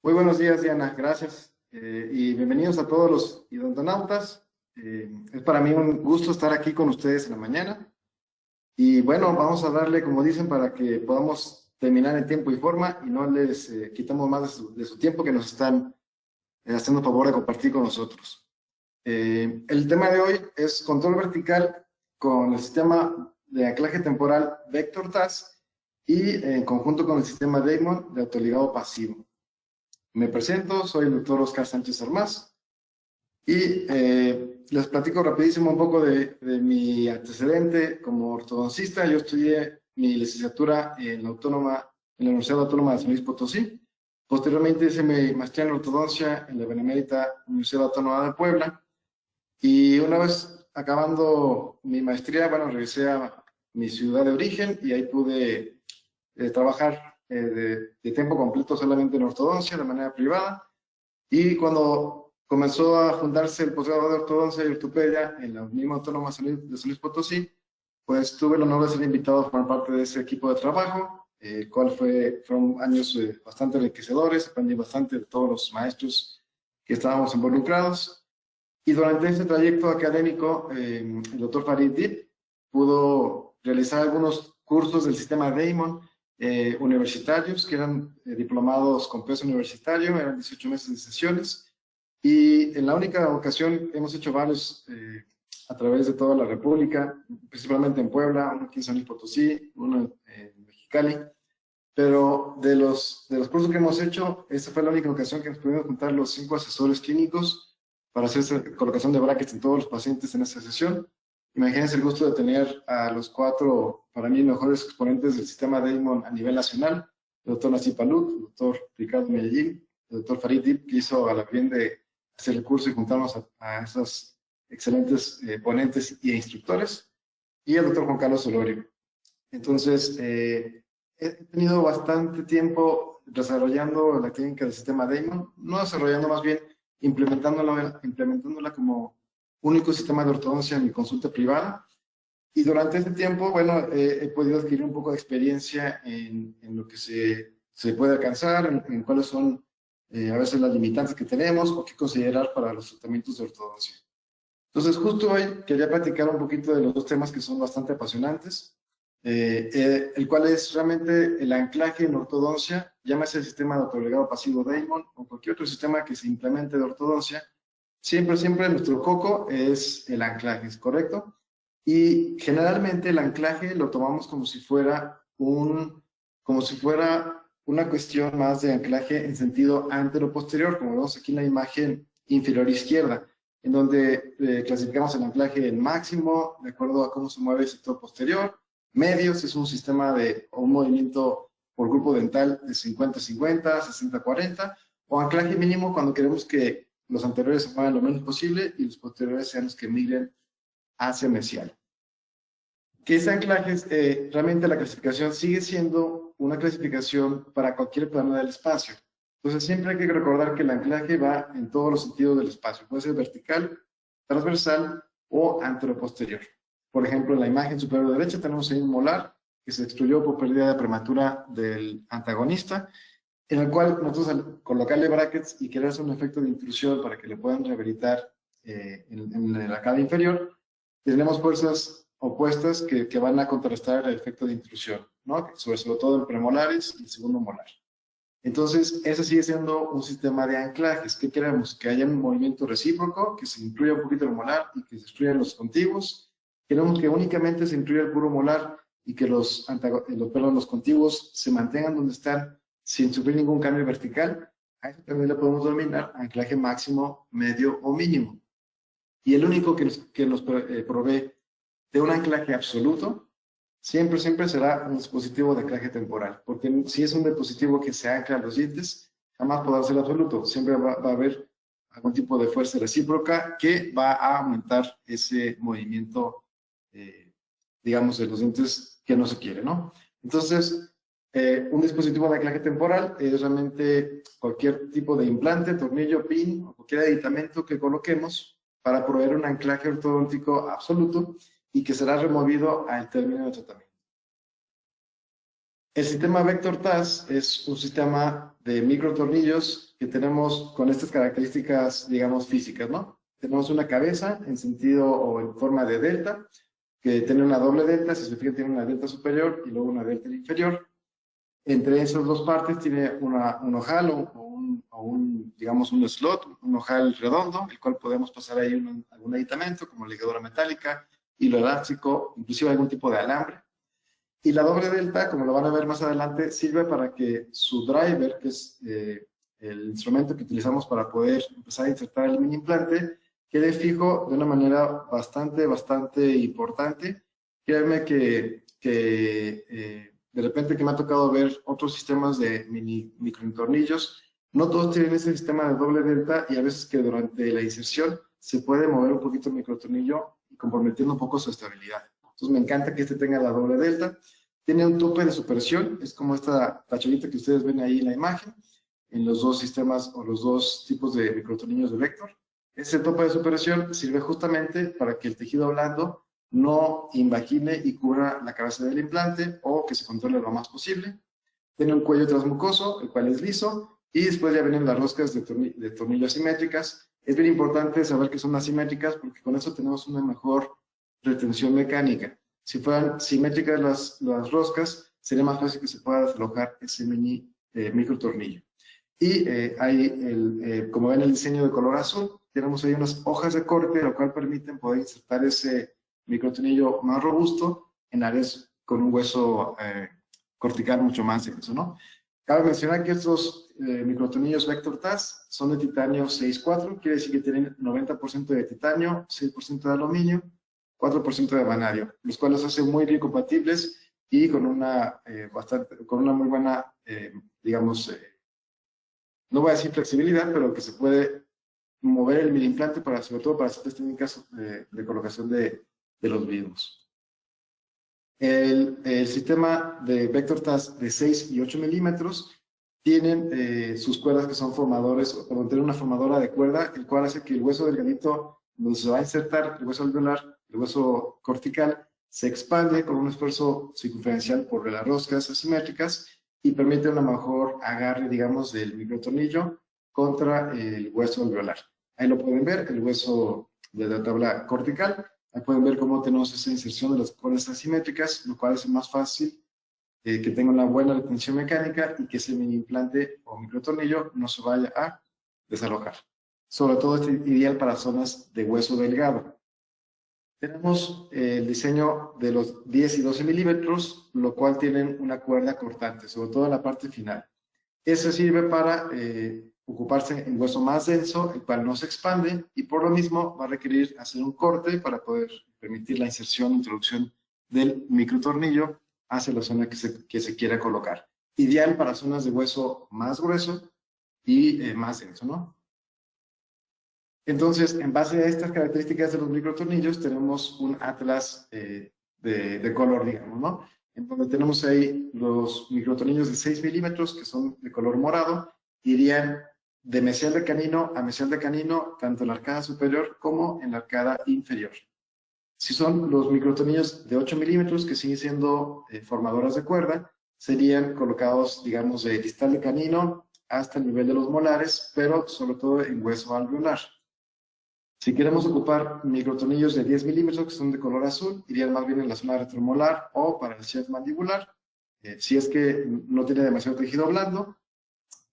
Muy buenos días, Diana. Gracias. Y bienvenidos a todos los idontonautas. Es para mí un gusto estar aquí con ustedes en la mañana. Y bueno, vamos a darle, como dicen, para que podamos terminar en tiempo y forma y no les quitamos más de su tiempo que nos están haciendo favor de compartir con nosotros. El tema de hoy es control vertical con el sistema de anclaje temporal Vector TAS y en conjunto con el sistema Damon de autoligado pasivo. Me presento, soy el doctor Oscar Sánchez Armás y les platico rapidísimo un poco de mi antecedente como ortodoncista. Yo estudié mi licenciatura en la Universidad Autónoma de San Luis Potosí. Posteriormente hice mi maestría en ortodoncia en la Benemérita Universidad Autónoma de Puebla. Y una vez acabando mi maestría, bueno, regresé a mi ciudad de origen y ahí pude trabajar de tiempo completo solamente en ortodoncia de manera privada. Y cuando comenzó a fundarse el posgrado de ortodoncia y ortopedia en la misma Autónoma de San Luis Potosí, pues tuve el honor de ser invitado a formar parte de ese equipo de trabajo, el cual fueron años bastante enriquecedores. Aprendí bastante de todos los maestros que estábamos involucrados. Y durante ese trayecto académico, el doctor Farid Dib pudo realizar algunos cursos del sistema Damon universitarios, que eran diplomados con peso universitario, eran 18 meses de sesiones. Y en la única ocasión hemos hecho varios a través de toda la República, principalmente en Puebla, uno aquí en San Luis Potosí, uno en Mexicali. Pero de los cursos que hemos hecho, esta fue la única ocasión que nos pudimos juntar los 5 asesores clínicos para hacer esa colocación de brackets en todos los pacientes en esa sesión. Imagínense el gusto de tener a los 4, para mí, mejores exponentes del sistema Damon a nivel nacional: el doctor Nasip Alut, el doctor Ricardo Medellín, el doctor Farid Dib, que hizo a la bien de hacer el curso y juntarnos a esos excelentes ponentes y instructores, y el doctor Juan Carlos Olorio. Entonces, he tenido bastante tiempo desarrollando la técnica del sistema Damon, no desarrollando, más bien implementándola como único sistema de ortodoncia en mi consulta privada. Y durante este tiempo, bueno, he podido adquirir un poco de experiencia en lo que se puede alcanzar, en cuáles son a veces las limitantes que tenemos o qué considerar para los tratamientos de ortodoncia. Entonces, justo hoy quería platicar un poquito de los dos temas que son bastante apasionantes, el cual es realmente el anclaje en ortodoncia, llámese el sistema de autolegado pasivo Damon o cualquier otro sistema que se implemente de ortodoncia. Siempre nuestro coco es el anclaje, ¿es correcto? Y generalmente el anclaje lo tomamos como si fuera una cuestión más de anclaje en sentido antero-posterior, como vemos aquí en la imagen inferior izquierda, en donde clasificamos el anclaje en máximo, de acuerdo a cómo se mueve el sector posterior. Medios es un sistema o un movimiento por grupo dental de 50-50, 60-40, o anclaje mínimo cuando queremos que los anteriores se muevan lo menos posible y los posteriores sean los que migren hacia mesial. ¿Qué es anclaje? Realmente la clasificación sigue siendo una clasificación para cualquier plano del espacio. Entonces siempre hay que recordar que el anclaje va en todos los sentidos del espacio. Puede ser vertical, transversal o anteroposterior. Por ejemplo, en la imagen superior derecha tenemos ahí un molar que se destruyó por pérdida prematura del antagonista, en el cual nosotros, al colocarle brackets y querer hacer un efecto de intrusión para que le puedan rehabilitar en la cara inferior, tenemos fuerzas opuestas que van a contrarrestar el efecto de intrusión, ¿no? Sobre todo en premolares y el segundo molar. Entonces, ese sigue siendo un sistema de anclajes. ¿Qué queremos? Que haya un movimiento recíproco, que se incluya un poquito el molar y que se destruyan los contiguos. Queremos que únicamente se incluya el puro molar y que los contiguos se mantengan donde están sin sufrir ningún cambio vertical. A eso también le podemos denominar anclaje máximo, medio o mínimo. Y el único que nos provee de un anclaje absoluto siempre será un dispositivo de anclaje temporal, porque si es un dispositivo que se ancla a los dientes, jamás podrá ser absoluto. Siempre va a haber algún tipo de fuerza recíproca que va a aumentar ese movimiento, digamos, de los dientes que no se quiere, ¿no? Entonces, un dispositivo de anclaje temporal es realmente cualquier tipo de implante, tornillo, pin o cualquier aditamento que coloquemos para proveer un anclaje ortodóntico absoluto y que será removido al término del tratamiento. El sistema Vector TAS es un sistema de microtornillos que tenemos con estas características, digamos, físicas, ¿no? Tenemos una cabeza en sentido o en forma de delta, que tiene una doble delta, si se fijan tiene una delta superior y luego una delta inferior. Entre esas dos partes tiene un ojal digamos, un slot, un ojal redondo, el cual podemos pasar ahí algún aditamento como ligadura metálica, hilo elástico, inclusive algún tipo de alambre. Y la doble delta, como lo van a ver más adelante, sirve para que su driver, que es el instrumento que utilizamos para poder empezar a insertar el mini implante, quede fijo de una manera bastante importante. Créanme que de repente que me ha tocado ver otros sistemas de microtornillos, no todos tienen ese sistema de doble delta y a veces que durante la inserción se puede mover un poquito el microtornillo y comprometiendo un poco su estabilidad. Entonces me encanta que este tenga la doble delta. Tiene un tope de supersión, es como esta tachonita que ustedes ven ahí en la imagen, en los dos sistemas o los dos tipos de microtornillos de Vector. Ese tope de supersión sirve justamente para que el tejido blando no invagine y cubra la cabeza del implante o que se controle lo más posible. Tiene un cuello transmucoso, el cual es liso, y después ya vienen las roscas de tornillo asimétricas. Es bien importante saber que son asimétricas porque con eso tenemos una mejor retención mecánica. Si fueran simétricas las roscas, sería más fácil que se pueda desalojar ese microtornillo. Y como ven el diseño de color azul, tenemos ahí unas hojas de corte, lo cual permiten poder insertar ese microtornillo más robusto en áreas con un hueso cortical mucho más denso, ¿no? Cabe mencionar que estos microtornillos Vector TAS son de titanio 6.4, quiere decir que tienen 90% de titanio, 6% de aluminio, 4% de vanadio, los cuales hacen muy bien compatibles y con una muy buena, digamos, no voy a decir flexibilidad, pero que se puede mover el mini implante sobre todo para ciertas técnicas de colocación de los mismos. El sistema de Vector TAS de 6 y 8 milímetros tienen sus cuerdas que son formadores, o tienen una formadora de cuerda, el cual hace que el hueso delgadito donde se va a insertar el hueso alveolar, el hueso cortical, se expande con un esfuerzo circunferencial por las roscas asimétricas y permite un mejor agarre, digamos, del microtornillo contra el hueso alveolar. Ahí lo pueden ver, el hueso de la tabla cortical. Ahí pueden ver cómo tenemos esa inserción de las cuerdas asimétricas, lo cual hace más fácil que tenga una buena retención mecánica y que ese mini implante o microtornillo no se vaya a desalojar. Sobre todo es ideal para zonas de hueso delgado. Tenemos el diseño de los 10 y 12 milímetros, lo cual tienen una cuerda cortante, sobre todo en la parte final. Eso sirve para ocuparse en hueso más denso, el cual no se expande y por lo mismo va a requerir hacer un corte para poder permitir la inserción e introducción del microtornillo hacia la zona que se quiera colocar. Ideal para zonas de hueso más grueso y más denso, ¿no? Entonces, en base a estas características de los microtornillos, tenemos un atlas de color, digamos, ¿no? En donde tenemos ahí los microtornillos de 6 milímetros, que son de color morado, irían de mesial de canino a mesial de canino, tanto en la arcada superior como en la arcada inferior. Si son los microtornillos de 8 milímetros, que siguen siendo formadoras de cuerda, serían colocados, digamos, de distal de canino hasta el nivel de los molares, pero sobre todo en hueso alveolar. Si queremos ocupar microtornillos de 10 milímetros, que son de color azul, irían más bien en la zona retromolar o para el sheath mandibular, si es que no tiene demasiado tejido blando.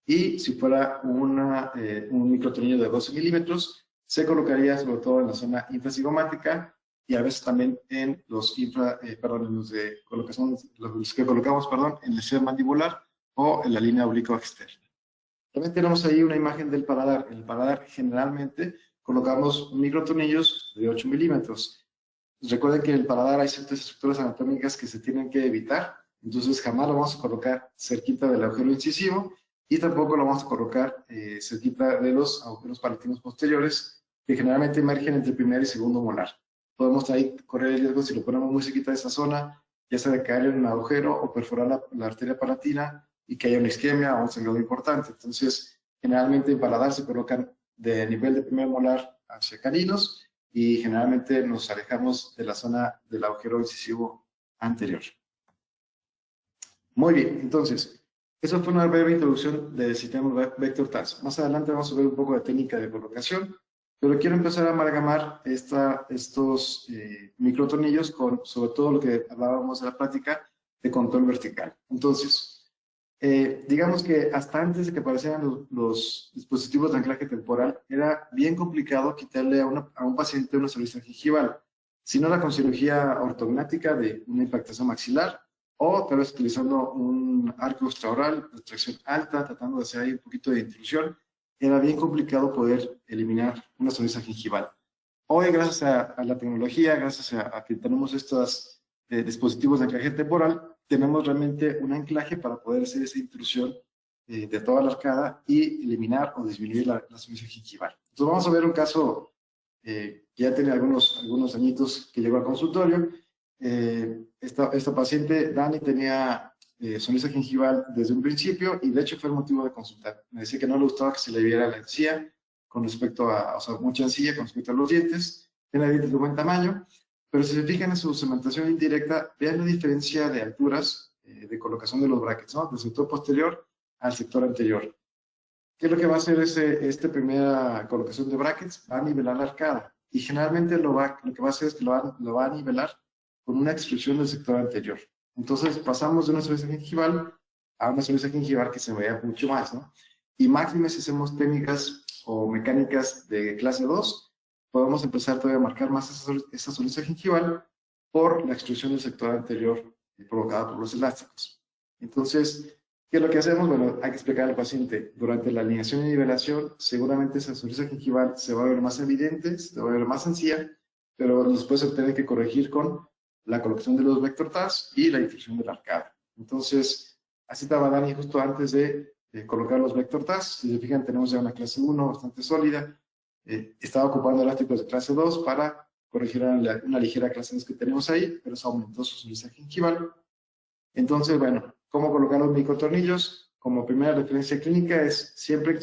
Y si fuera un microtornillo de 12 milímetros, se colocaría sobre todo en la zona infracigomática y a veces también en los que colocamos en el sheath mandibular o en la línea oblicuo externa. También tenemos ahí una imagen del paladar. En el paladar generalmente colocamos microtornillos de 8 milímetros. Recuerden que en el paladar hay ciertas estructuras anatómicas que se tienen que evitar, entonces jamás lo vamos a colocar cerquita del agujero incisivo y tampoco lo vamos a colocar cerquita de los agujeros palatinos posteriores que generalmente emergen entre primer y segundo molar. Podemos ahí correr el riesgo si lo ponemos muy cerquita de esa zona, ya sea de caer en un agujero o perforar la arteria palatina y que haya una isquemia o un sangrado importante. Entonces, generalmente en paladar se colocan de nivel de primer molar hacia caninos y generalmente nos alejamos de la zona del agujero incisivo anterior. Muy bien, entonces, eso fue una breve introducción del sistema Vector TAS. Más adelante vamos a ver un poco de técnica de colocación, pero quiero empezar a amalgamar estos microtornillos con, sobre todo, lo que hablábamos de la práctica de control vertical. Entonces, digamos que hasta antes de que aparecieran los dispositivos de anclaje temporal, era bien complicado quitarle a un paciente una sonrisa gingival, si no era con cirugía ortognática de una impactación maxilar, o tal vez utilizando un arco extraoral de tracción alta, tratando de hacer ahí un poquito de intrusión, era bien complicado poder eliminar una sonrisa gingival. Hoy, gracias a la tecnología, gracias a que tenemos estos dispositivos de anclaje temporal, tenemos realmente un anclaje para poder hacer esa intrusión de toda la arcada y eliminar o disminuir la sonrisa gingival. Entonces vamos a ver un caso que ya tiene algunos añitos que llegó al consultorio. Esta paciente, Dani, tenía sonrisa gingival desde un principio y de hecho fue el motivo de consultar. Me decía que no le gustaba que se le viera la encía con respecto a, o sea, mucha encía con respecto a los dientes. Tiene dientes de buen tamaño, pero si se fijan en su cementación indirecta, vean la diferencia de alturas de colocación de los brackets, ¿no? Del sector posterior al sector anterior. ¿Qué es lo que va a hacer esta primera colocación de brackets? Va a nivelar la arcada. Y generalmente lo que va a hacer es que lo va a nivelar con una extrusión del sector anterior. Entonces pasamos de una sonrisa gingival a una sonrisa gingival que se vea mucho más, ¿no? Y máxime si hacemos técnicas o mecánicas de clase 2, podemos empezar todavía a marcar más esa sonrisa gingival por la extrusión del sector anterior provocada por los elásticos. Entonces, ¿qué es lo que hacemos? Bueno, hay que explicar al paciente. Durante la alineación y nivelación, seguramente esa sonrisa gingival se va a ver más evidente, se va a ver más sencilla, pero después se tiene que corregir con la colocación de los vector TAS y la intrusión de la arcada. Entonces, así estaba Dani justo antes de colocar los vector TAS. Si se fijan, tenemos ya una clase 1 bastante sólida. Estaba ocupando elásticos de clase 2 para corregir una ligera clase 2 que tenemos ahí, pero eso aumentó su sonrisa gingival. Entonces, bueno, ¿cómo colocar los microtornillos? Como primera referencia clínica es siempre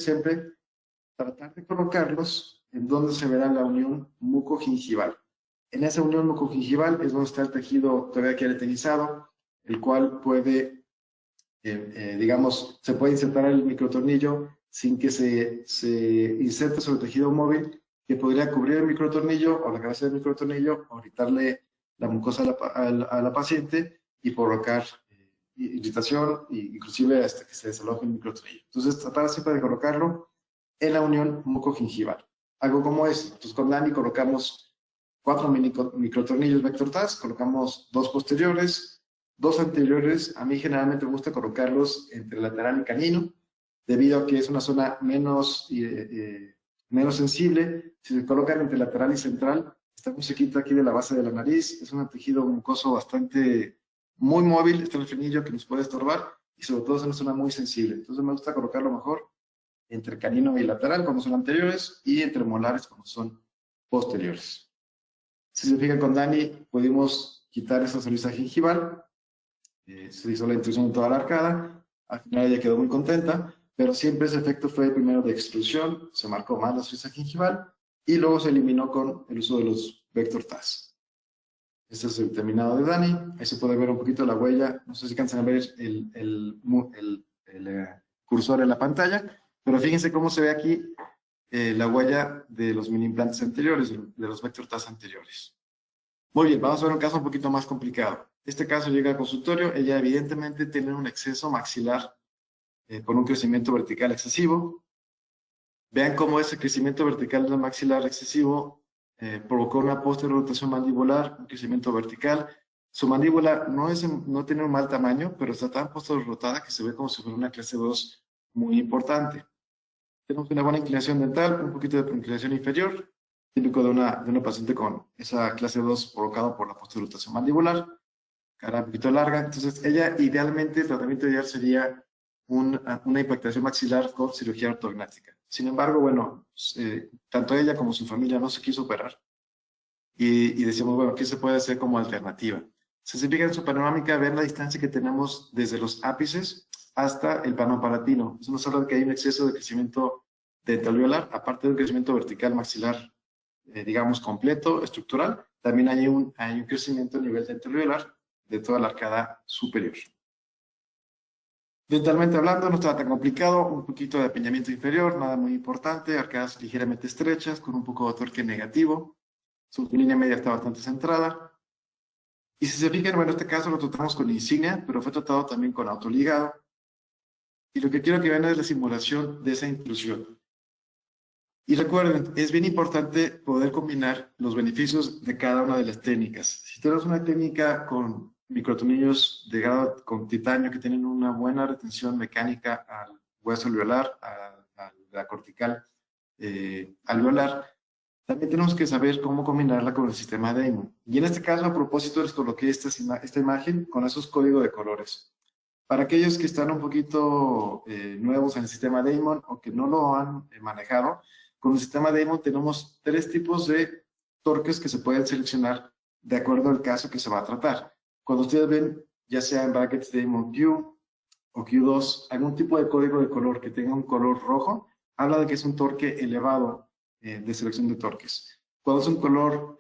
tratar de colocarlos en donde se verá la unión mucogingival. En esa unión mucogingival es donde está el tejido todavía queratinizado, el cual puede, digamos, se puede insertar el microtornillo sin que se inserte sobre el tejido móvil, que podría cubrir el microtornillo o la cabeza del microtornillo o quitarle la mucosa a la paciente y provocar irritación e inclusive hasta que se desaloje el microtornillo. Entonces, tratar siempre de colocarlo en la unión mucogingival. Algo como es. Entonces, con Dani colocamos 4 microtornillos vector TAS, colocamos 2 posteriores, 2 anteriores. A mí generalmente me gusta colocarlos entre lateral y canino, debido a que es una zona menos sensible. Si se colocan entre lateral y central, está muy cerquita aquí de la base de la nariz, es un tejido mucoso bastante muy móvil, está el frenillo que nos puede estorbar y sobre todo es una zona muy sensible. Entonces me gusta colocarlo mejor entre canino y lateral cuando son anteriores y entre molares cuando son posteriores. Si se fijan con Dani, pudimos quitar esa sonrisa gingival, se hizo la intrusión de toda la arcada, al final ella quedó muy contenta, pero siempre ese efecto fue primero de extrusión, se marcó más la sonrisa gingival y luego se eliminó con el uso de los vector TAS. Este es el terminado de Dani, ahí se puede ver un poquito la huella, no sé si alcanzan a ver el cursor en la pantalla, pero fíjense cómo se ve aquí la huella de los mini implantes anteriores, de los vector TAS anteriores. Muy bien, vamos a ver un caso un poquito más complicado. Este caso llega al consultorio, ella evidentemente tiene un exceso maxilar con un crecimiento vertical excesivo. Vean cómo ese crecimiento vertical del maxilar excesivo provocó una posterior rotación mandibular, un crecimiento vertical. Su mandíbula no tiene un mal tamaño, pero está tan posterior rotada que se ve como si fuera una clase 2 muy importante. Tenemos una buena inclinación dental, un poquito de inclinación inferior, típico de una paciente con esa clase 2 provocado por la posterior rotación mandibular, cara un poquito larga. Entonces, ella idealmente, el tratamiento ideal sería una impactación maxilar con cirugía ortognática. Sin embargo, bueno, tanto ella como su familia no se quiso operar. Y decíamos, bueno, ¿qué se puede hacer como alternativa? Si se fijan en su panorámica, ven la distancia que tenemos desde los ápices hasta el pano palatino. Eso nos habla de que hay un exceso de crecimiento dentalveolar, aparte de un crecimiento vertical maxilar, digamos, completo, estructural, también hay un crecimiento a nivel dentalveolar de toda la arcada superior. Dentalmente hablando, no estaba tan complicado, un poquito de apiñamiento inferior, nada muy importante, arcadas ligeramente estrechas, con un poco de torque negativo, su línea media está bastante centrada. Y si se fijan, bueno, en este caso lo tratamos con insignia, pero fue tratado también con autoligado. Y lo que quiero que vean es la simulación de esa intrusión. Y recuerden, es bien importante poder combinar los beneficios de cada una de las técnicas. Si tenemos una técnica con microtornillos de grado con titanio que tienen una buena retención mecánica al hueso alveolar, a la cortical alveolar, también tenemos que saber cómo combinarla con el sistema Damon. Y en este caso, a propósito, les coloqué esta imagen con esos códigos de colores. Para aquellos que están un poquito nuevos en el sistema Damon o que no lo han manejado, con el sistema Damon tenemos 3 tipos de torques que se pueden seleccionar de acuerdo al caso que se va a tratar. Cuando ustedes ven, ya sea en brackets Damon Q o Q2, algún tipo de código de color que tenga un color rojo, habla de que es un torque elevado de selección de torques. Cuando es un color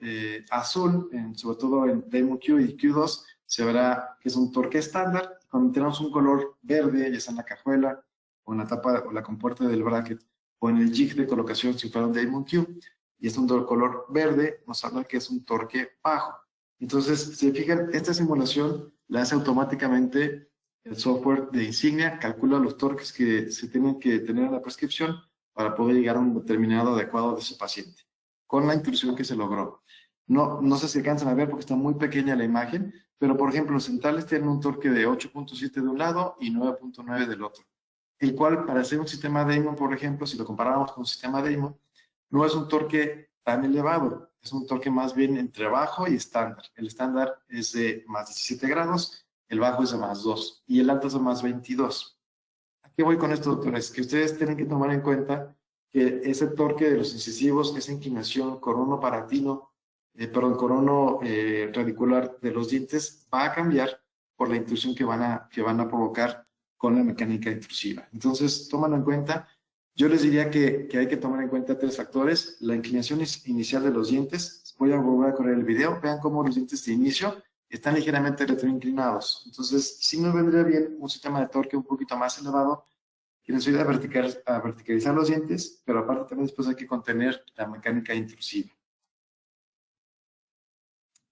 azul, sobre todo en Damon Q y Q2, se verá que es un torque estándar. Cuando tenemos un color verde, ya sea en la cajuela o en la tapa o la compuerta del bracket o en el jig de colocación si fuera un Damon Q, y es un color verde, nos habla que es un torque bajo. Entonces, si se fijan, esta simulación la hace automáticamente el software de Insignia, calcula los torques que se tienen que tener en la prescripción para poder llegar a un determinado adecuado de ese paciente, con la intrusión que se logró. No sé si alcanzan a ver porque está muy pequeña la imagen, pero por ejemplo los centrales tienen un torque de 8.7 de un lado y 9.9 del otro, el cual para hacer un sistema Damon, por ejemplo, si lo comparamos con un sistema Damon, no es un torque tan elevado, es un torque más bien entre bajo y estándar. El estándar es de más 17 grados, el bajo es de más 2 y el alto es de más 22. ¿A qué voy con esto, doctores? Que ustedes tienen que tomar en cuenta que ese torque de los incisivos, esa inclinación corono-palatino, corono radicular de los dientes, va a cambiar por la intrusión que van a provocar con la mecánica intrusiva. Entonces, tómalo en cuenta. Yo les diría que hay que tomar en cuenta 3 factores. La inclinación inicial de los dientes. Voy a correr el video. Vean cómo los dientes de inicio están ligeramente retroinclinados. Entonces, sí nos vendría bien un sistema de torque un poquito más elevado que nos ayude a verticalizar los dientes, pero aparte también después hay que contener la mecánica intrusiva.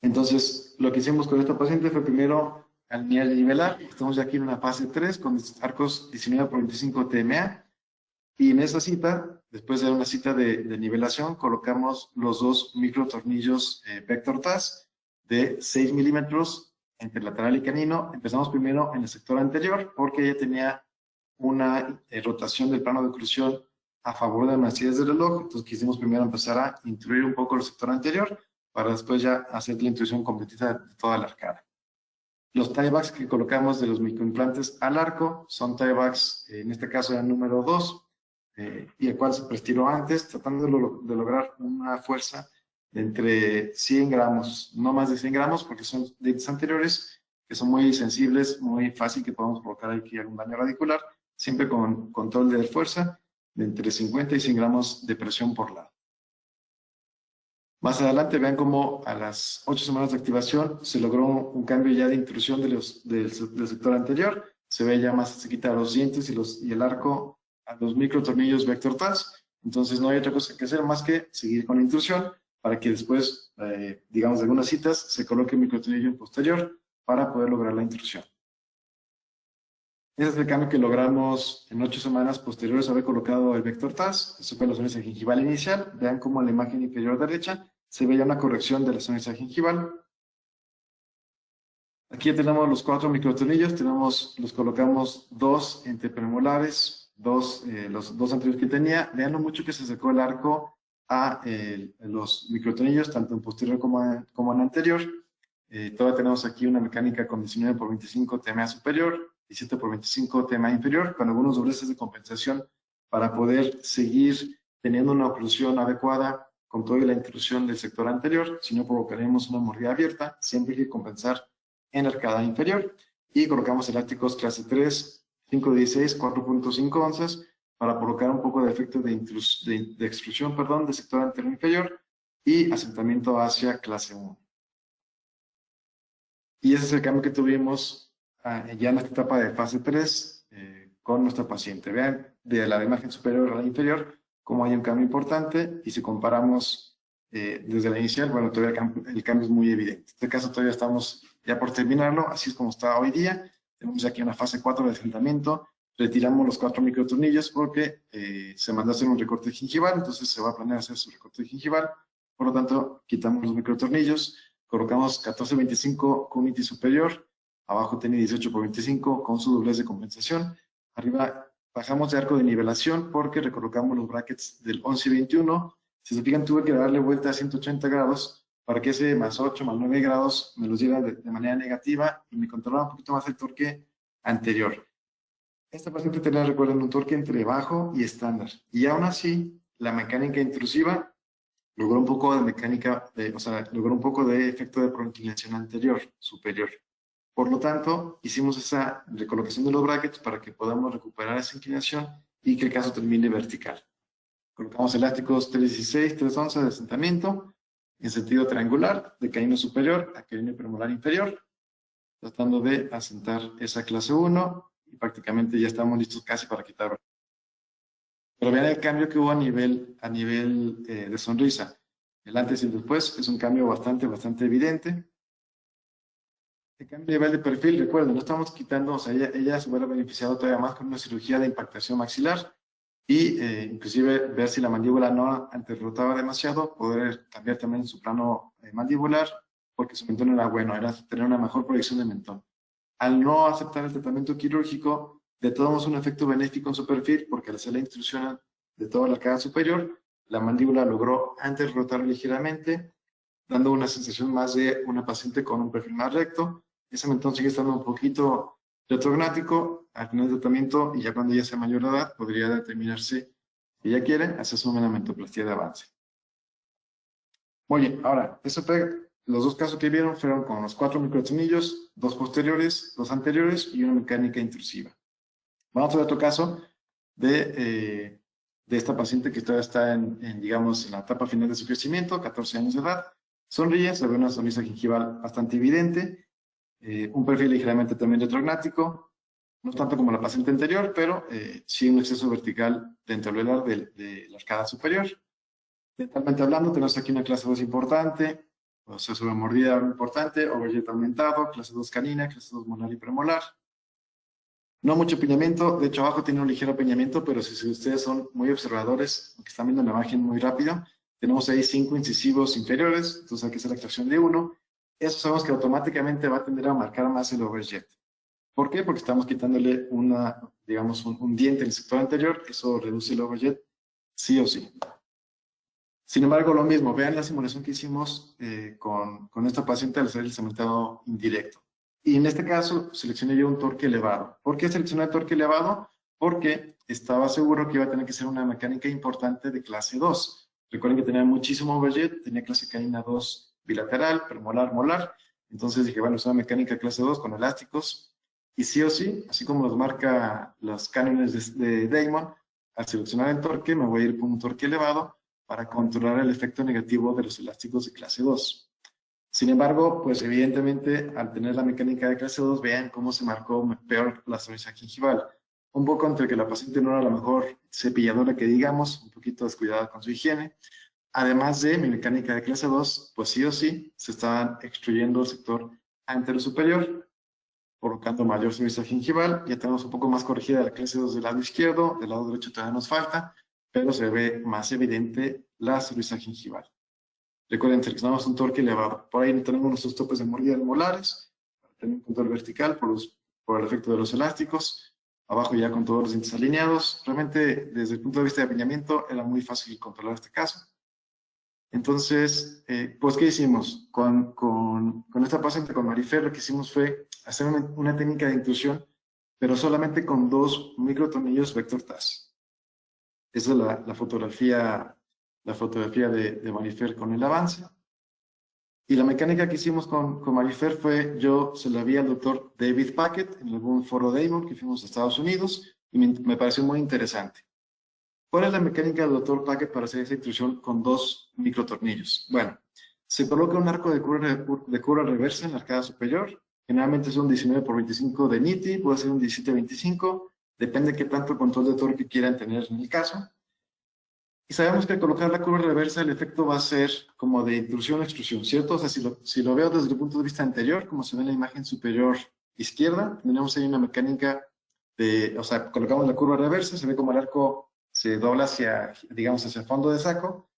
Entonces, lo que hicimos con esta paciente fue primero alinear y nivelar. Estamos ya aquí en una fase 3 con arcos 19x25 TMA. Y en esa cita, después de una cita de nivelación, colocamos los 2 microtornillos Vector TAS de 6 milímetros entre lateral y canino. Empezamos primero en el sector anterior porque ella tenía una rotación del plano de oclusión a favor de las manecillas del reloj. Entonces quisimos primero empezar a intruir un poco el sector anterior para después ya hacer la intrusión completita de toda la arcada. Los tiebacks que colocamos de los microimplantes al arco son tiebacks, en este caso el número 2, y el cual se prestiró antes, tratando de lograr una fuerza de entre 100 gramos, no más de 100 gramos, porque son dientes anteriores que son muy sensibles, muy fácil que podamos provocar aquí algún daño radicular, siempre con control de fuerza de entre 50 y 100 gramos de presión por lado. Más adelante vean cómo a las 8 semanas de activación se logró un cambio ya de intrusión del sector anterior. Se ve ya más, se quitan los dientes y el arco a los microtornillos Vector TAS. Entonces no hay otra cosa que hacer más que seguir con la intrusión para que después, digamos de algunas citas, se coloque el microtornillo posterior para poder lograr la intrusión. Ese es el cambio que logramos en 8 semanas posteriores a haber colocado el Vector TAS. Eso fue la sonrisa gingival inicial. Vean cómo en la imagen inferior derecha se ve ya una corrección de la sonrisa gingival. Aquí tenemos los 4 microtornillos. Los colocamos 2 entre premolares, los 2 anteriores que tenía. Vean lo mucho que se acercó el arco a los microtornillos, tanto en posterior como en anterior. Todavía tenemos aquí una mecánica con 19x25 TMA superior, 17x25 TMA inferior, con algunos dobleces de compensación para poder seguir teniendo una oclusión adecuada con toda la intrusión del sector anterior, si no provocaremos una mordida abierta, siempre hay que compensar en la arcada inferior. Y colocamos elásticos clase 3, 5/16, 4.5 onzas, para provocar un poco de efecto de extrusión del sector anterior inferior y asentamiento hacia clase 1. Y ese es el cambio que tuvimos ya en esta etapa de fase 3 con nuestra paciente. Vean de la imagen superior a la inferior cómo hay un cambio importante, y si comparamos desde la inicial, bueno, todavía el cambio es muy evidente. En este caso todavía estamos ya por terminarlo, así es como está hoy día. Tenemos aquí una fase 4 de asentamiento. Retiramos los 4 microtornillos porque se mandó a hacer un recorte gingival, entonces se va a planear hacer su recorte gingival. Por lo tanto, quitamos los microtornillos, colocamos 14-25 con unity superior, abajo tiene 18x25 con su doblez de compensación. Arriba bajamos de arco de nivelación porque recolocamos los brackets del 11 y 21. Si se fijan, tuve que darle vuelta a 180 grados para que ese más 8, más 9 grados me los diera de manera negativa y me controlara un poquito más el torque anterior. Esta paciente tenía, recuerden, un torque entre bajo y estándar. Y aún así, la mecánica intrusiva logró un poco de logró un poco de efecto de proinclinación anterior, superior. Por lo tanto, hicimos esa recolocación de los brackets para que podamos recuperar esa inclinación y que el caso termine vertical. Colocamos elásticos 316, 311 de asentamiento en sentido triangular, de canino superior a canino premolar inferior, tratando de asentar esa clase 1 y prácticamente ya estamos listos casi para quitar. Pero vean el cambio que hubo a nivel de sonrisa. El antes y el después es un cambio bastante evidente. El cambio de nivel de perfil, recuerden, no estamos quitando, o sea, ella se hubiera beneficiado todavía más con una cirugía de impactación maxilar y inclusive ver si la mandíbula no anterrotaba demasiado, poder cambiar también su plano mandibular, porque su mentón era bueno, era tener una mejor proyección de mentón. Al no aceptar el tratamiento quirúrgico, de todos modos un efecto benéfico en su perfil, porque al hacer la intrusión de toda la cara superior, la mandíbula logró anterrotar ligeramente, dando una sensación más de una paciente con un perfil más recto. Ese mentón sigue estando un poquito retrognático al final del tratamiento, y ya cuando ella sea mayor de edad podría determinarse, si ella quiere, hacerse una mentoplastia de avance. Muy bien, ahora, eso fue, los dos casos que vieron fueron con los 4 microtornillos, 2 posteriores, 2 anteriores y una mecánica intrusiva. Vamos a ver otro caso de esta paciente que todavía está digamos, en la etapa final de su crecimiento, 14 años de edad. Sonríe, se ve una sonrisa gingival bastante evidente, un perfil ligeramente también retrognático, no tanto como la paciente anterior, pero sí un exceso vertical dentoalveolar de la arcada superior. Dentalmente hablando, tenemos aquí una clase 2 importante, o sea, sobre mordida importante, overjet aumentado, clase 2 canina, clase 2 molar y premolar. No mucho apiñamiento, de hecho abajo tiene un ligero apiñamiento, pero si ustedes son muy observadores, que están viendo la imagen muy rápido, tenemos ahí 5 incisivos inferiores, entonces hay que hacer la extracción de 1. Eso sabemos que automáticamente va a tender a marcar más el overjet. ¿Por qué? Porque estamos quitándole digamos, un diente en el sector anterior, eso reduce el overjet sí o sí. Sin embargo, lo mismo, vean la simulación que hicimos con esta paciente al hacer el cementado indirecto. Y en este caso, seleccioné yo un torque elevado. ¿Por qué seleccioné el torque elevado? Porque estaba seguro que iba a tener que ser una mecánica importante de clase 2. Recuerden que tenía muchísimo overjet, tenía clase canina 2 bilateral, premolar, molar. Entonces dije, bueno, es una mecánica clase 2 con elásticos. Y sí o sí, así como los marca los cánones de Damon, al seleccionar el torque, me voy a ir con un torque elevado para controlar el efecto negativo de los elásticos de clase 2. Sin embargo, pues evidentemente, al tener la mecánica de clase 2, vean cómo se marcó peor la sonrisa gingival. Un poco entre que la paciente no era la mejor cepilladora que digamos, un poquito descuidada con su higiene. Además de mi mecánica de clase 2, pues sí o sí, se estaban extruyendo el sector anterior superior, provocando mayor sonrisa gingival. Ya tenemos un poco más corregida la clase 2 del lado izquierdo, del lado derecho todavía nos falta, pero se ve más evidente la sonrisa gingival. Recuerden, seleccionamos un torque elevado. Por ahí tenemos nuestros topes de mordida molares, para tener un control vertical por el efecto de los elásticos. Abajo ya con todos los dientes alineados. Realmente, desde el punto de vista de apiñamiento, era muy fácil controlar este caso. Entonces, pues, ¿qué hicimos? Con esta paciente, con Marifer, lo que hicimos fue hacer una técnica de intrusión, pero solamente con 2 microtornillos Vector TAS. Esa es la fotografía de Marifer con el avance. Y la mecánica que hicimos con Marifer fue, yo se la vi al doctor David Packett en algún foro Damon que fuimos a Estados Unidos, y me pareció muy interesante. ¿Cuál es la mecánica del doctor Packett para hacer esa intrusión con 2 microtornillos? Bueno, se coloca un arco de curva reversa en la arcada superior. Generalmente es un 19x25 de NITI, puede ser un 17x25, Depende de qué tanto control de torque quieran tener en el caso. Y sabemos que al colocar la curva reversa, el efecto va a ser como de intrusión-extrusión, ¿cierto? O sea, si lo veo desde el punto de vista anterior, como se ve en la imagen superior izquierda, tenemos ahí una mecánica de, o sea, colocamos la curva reversa, se ve como el arco se dobla hacia, digamos, hacia el fondo de saco,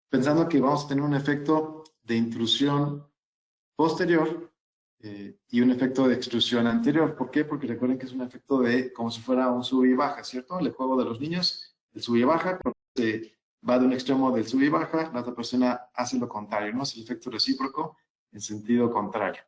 pensando que vamos a tener un efecto de intrusión posterior y un efecto de extrusión anterior. ¿Por qué? Porque recuerden que es un efecto de, como si fuera un sub y baja, ¿cierto? El juego de los niños, el sub y baja, va de un extremo del sub y baja, la otra persona hace lo contrario, ¿no? Es el efecto recíproco en sentido contrario.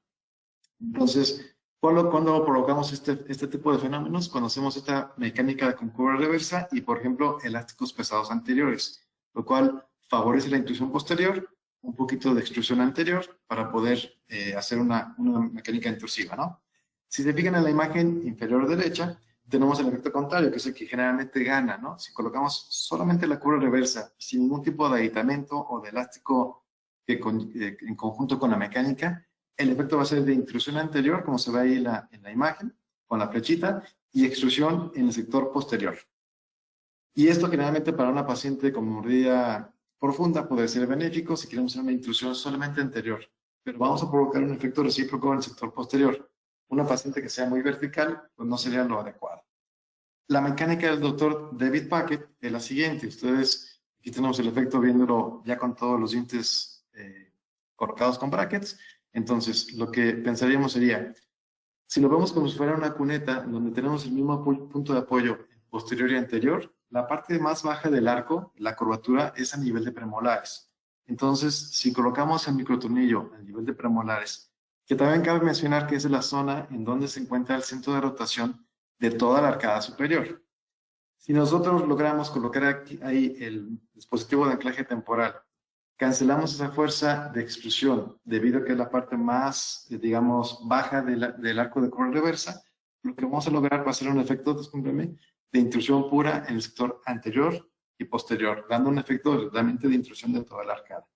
Entonces, cuando provocamos este tipo de fenómenos? Cuando hacemos esta mecánica de curva reversa y, por ejemplo, elásticos pesados anteriores, lo cual favorece la intrusión posterior, un poquito de extrusión anterior para poder hacer una mecánica intrusiva, ¿no? Si se fijan en la imagen inferior derecha, tenemos el efecto contrario, que es el que generalmente gana, ¿no? Si colocamos solamente la curva reversa, sin ningún tipo de aditamento o de elástico en conjunto con la mecánica, el efecto va a ser de intrusión anterior, como se ve ahí en la imagen, con la flechita, y extrusión en el sector posterior. Y esto generalmente para una paciente con mordida profunda puede ser benéfico si queremos hacer una intrusión solamente anterior, pero vamos a provocar un efecto recíproco en el sector posterior. Una paciente que sea muy vertical, pues no sería lo adecuado. La mecánica del doctor David Packett es la siguiente. Ustedes, aquí tenemos el efecto viéndolo ya con todos los dientes colocados con brackets. Entonces, lo que pensaríamos sería, si lo vemos como si fuera una cuneta, donde tenemos el mismo punto de apoyo posterior y anterior, la parte más baja del arco, la curvatura, es a nivel de premolares. Entonces, si colocamos el microtornillo a nivel de premolares, que también cabe mencionar que es la zona en donde se encuentra el centro de rotación de toda la arcada superior. Si nosotros logramos colocar ahí el dispositivo de anclaje temporal, cancelamos esa fuerza de extrusión debido a que es la parte más, digamos, baja del arco de curva reversa, lo que vamos a lograr va a ser un efecto, discúlpeme, de intrusión pura en el sector anterior y posterior, dando un efecto realmente de intrusión de toda la arcada.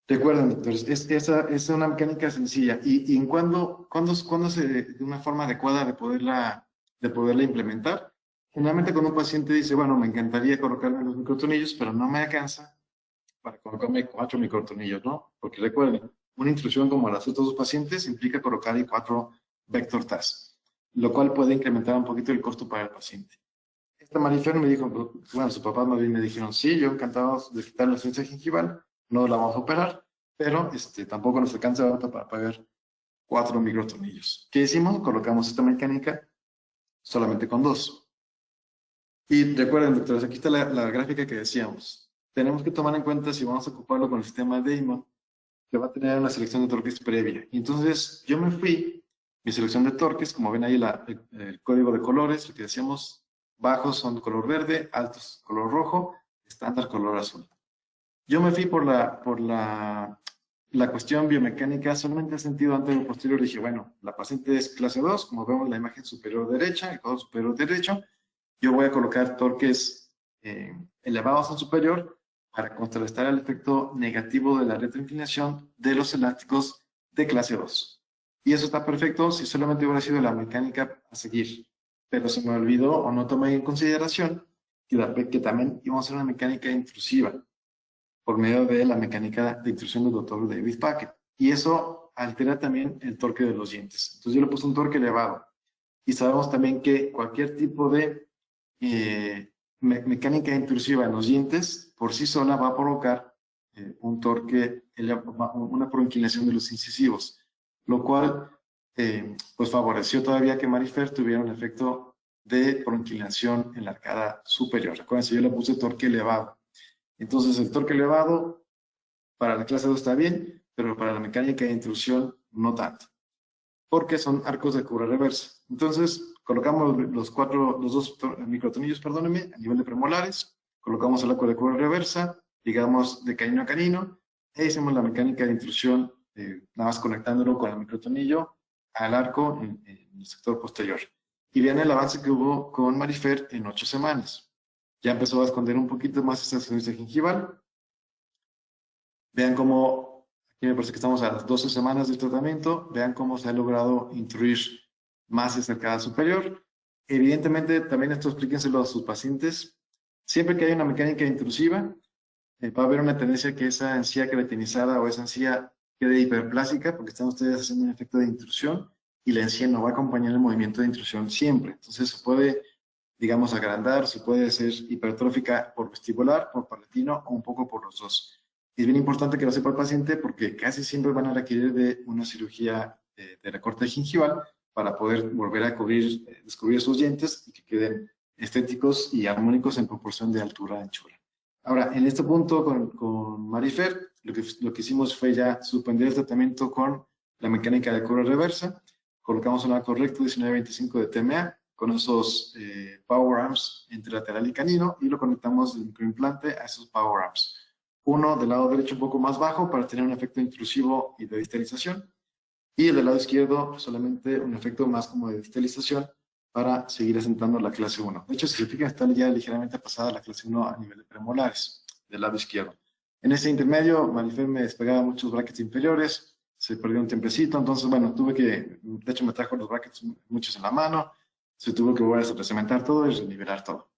Recuerden, doctores, esa es una mecánica sencilla. ¿Y en cuándo de una forma adecuada de poderla implementar? Generalmente cuando un paciente dice, bueno, me encantaría colocarme los microtornillos, pero no me alcanza para colocarme 4 microtornillos, ¿no? Porque recuerden, una intrusión como las otros dos pacientes implica colocar ahí 4 vector TAS, lo cual puede incrementar un poquito el costo para el paciente. Esta Marifer me dijo, bueno, su papá más bien me dijeron, sí, yo encantado de quitar la esencia gingival, no la vamos a operar, pero tampoco nos alcanza ahorita para pagar 4 microtornillos. ¿Qué hicimos? Colocamos esta mecánica solamente con 2. Y recuerden, doctores, aquí está la gráfica que decíamos. Tenemos que tomar en cuenta si vamos a ocuparlo con el sistema Damon, que va a tener una selección de torques previa. Y entonces yo me fui, mi selección de torques, como ven ahí el código de colores, lo que decíamos, bajos son color verde, altos color rojo, estándar color azul. Yo me fui por la cuestión biomecánica solamente en sentido anterior y posterior. Dije, bueno, la paciente es clase 2, como vemos en la imagen superior derecha, el codo superior derecho. Yo voy a colocar torques elevados al superior para contrarrestar el efecto negativo de la retroinclinación de los elásticos de clase 2. Y eso está perfecto si solamente hubiera sido la mecánica a seguir. Pero se me olvidó o no tomé en consideración que también íbamos a hacer una mecánica intrusiva por medio de la mecánica de intrusión del doctor David Packett. Y eso altera también el torque de los dientes. Entonces yo le puse un torque elevado. Y sabemos también que cualquier tipo de mecánica intrusiva en los dientes por sí sola va a provocar un torque, una proinclinación de los incisivos, lo cual pues favoreció todavía que Marifer tuviera un efecto de proinclinación en la arcada superior. Recuerden, yo le puse torque elevado. Entonces el torque elevado para la clase 2 está bien, pero para la mecánica de intrusión no tanto, porque son arcos de curva reversa. Entonces colocamos los 2 microtornillos, perdónenme, a nivel de premolares, colocamos el arco de curva reversa, digamos de canino a canino, e hicimos la mecánica de intrusión, nada más conectándolo con el microtornillo al arco en el sector posterior. Y vean el avance que hubo con Marifer en 8 semanas. Ya empezó a esconder un poquito más esta esencia gingival. Vean cómo, aquí me parece que estamos a las 12 semanas del tratamiento, vean cómo se ha logrado intruir más esta arcada superior. Evidentemente, también esto explíquenselo a sus pacientes. Siempre que hay una mecánica intrusiva, va a haber una tendencia que esa encía queratinizada o esa encía quede hiperplásica porque están ustedes haciendo un efecto de intrusión y la encía no va a acompañar el movimiento de intrusión siempre. Entonces se puede, digamos, agrandar, se puede hacer hipertrófica por vestibular, por palatino o un poco por los dos. Es bien importante que lo sepa el paciente porque casi siempre van a requerir de una cirugía de recorte gingival para poder volver a cubrir, descubrir sus dientes y que queden estéticos y armónicos en proporción de altura a anchura. Ahora, en este punto con Marifer, lo que hicimos fue ya suspender el tratamiento con la mecánica de curva reversa. Colocamos un arco recto 19-25 de TMA con esos power arms entre lateral y canino y lo conectamos del microimplante a esos power arms. Uno del lado derecho un poco más bajo para tener un efecto intrusivo y de distalización, y del lado izquierdo solamente un efecto más como de distalización para seguir asentando la clase 1. De hecho, si se fijan, está ya ligeramente pasada la clase 1 a nivel de premolares, del lado izquierdo. En ese intermedio, Marifer me despegaba muchos brackets inferiores, se perdió un tiempecito, entonces, bueno, tuve que, de hecho, me trajo los brackets muchos en la mano, se tuvo que volver a recementar todo y nivelar todo.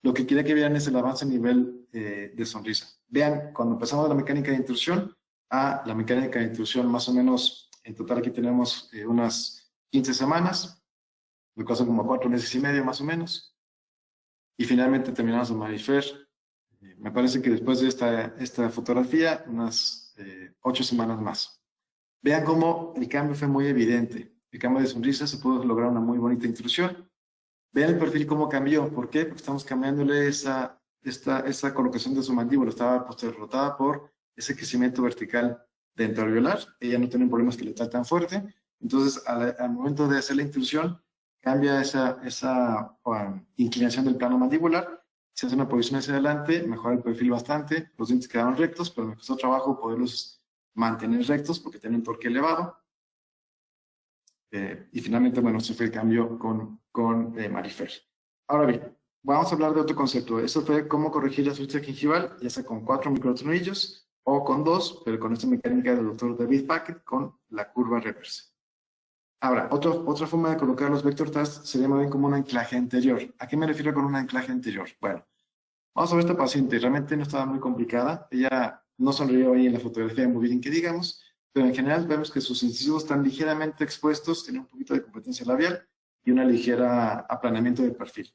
Lo que quería que vean es el avance a nivel de sonrisa. Vean, cuando empezamos la mecánica de intrusión a la mecánica de intrusión, más o menos, en total aquí tenemos unas 15 semanas, me pasó como 4 meses y medio más o menos, y finalmente terminamos en Marifer. Me parece que después de esta fotografía, unas 8 semanas más. Vean cómo el cambio fue muy evidente. El cambio de sonrisa se pudo lograr una muy bonita intrusión. Vean el perfil cómo cambió. ¿Por qué? Porque estamos cambiándole esa colocación de su mandíbula. Estaba rotada por ese crecimiento vertical dentro-alveolar. Ella no tiene un problema esqueletal tan fuerte. Entonces, al momento de hacer la intrusión, cambia esa inclinación del plano mandibular. Se hace una posición hacia adelante, mejora el perfil bastante. Los dientes quedaron rectos, pero me costó trabajo poderlos mantener rectos porque tienen un torque elevado. Y finalmente, bueno, ese fue el cambio con Marifer. Ahora bien, vamos a hablar de otro concepto. Eso fue cómo corregir la sonrisa gingival, ya sea con 4 microtornillos o con 2, pero con esta mecánica del doctor David Packett con la curva reversa. Ahora, otra forma de colocar los vector tast se llama bien como un anclaje anterior. ¿A qué me refiero con un anclaje anterior? Bueno, vamos a ver esta paciente. Realmente no estaba muy complicada. Ella no sonrió ahí en la fotografía muy bien que digamos, pero en general vemos que sus incisivos están ligeramente expuestos, tiene un poquito de competencia labial y una ligera aplanamiento del perfil.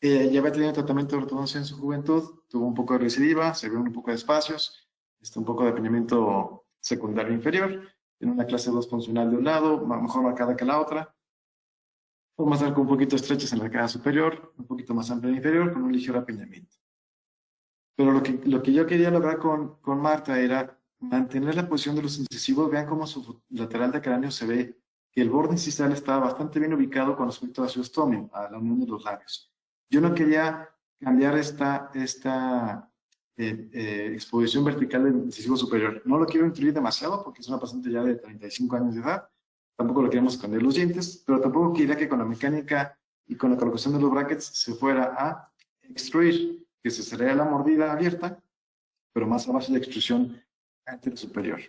Ya había tenido tratamiento de ortodoncia en su juventud, tuvo un poco de recidiva, se vieron un poco de espacios, un poco de apiñamiento secundario inferior, tiene una clase 2 funcional de un lado, mejor marcada que la otra, más arco un poquito estrechas en la cara superior, un poquito más amplia en la inferior, con un ligero apiñamiento. Pero lo que yo quería lograr con Marta era mantener la posición de los incisivos. Vean cómo su lateral de cráneo se ve que el borde incisal estaba bastante bien ubicado con respecto a su estómago, a la unión de los labios. Yo no quería cambiar esta exposición vertical del incisivo superior. No lo quiero incluir demasiado porque es una paciente ya de 35 años de edad. Tampoco lo queríamos esconder los dientes, pero tampoco quería que con la mecánica y con la colocación de los brackets se fuera a extruir, que se sería la mordida abierta, pero más a base de extrusión anterior superior.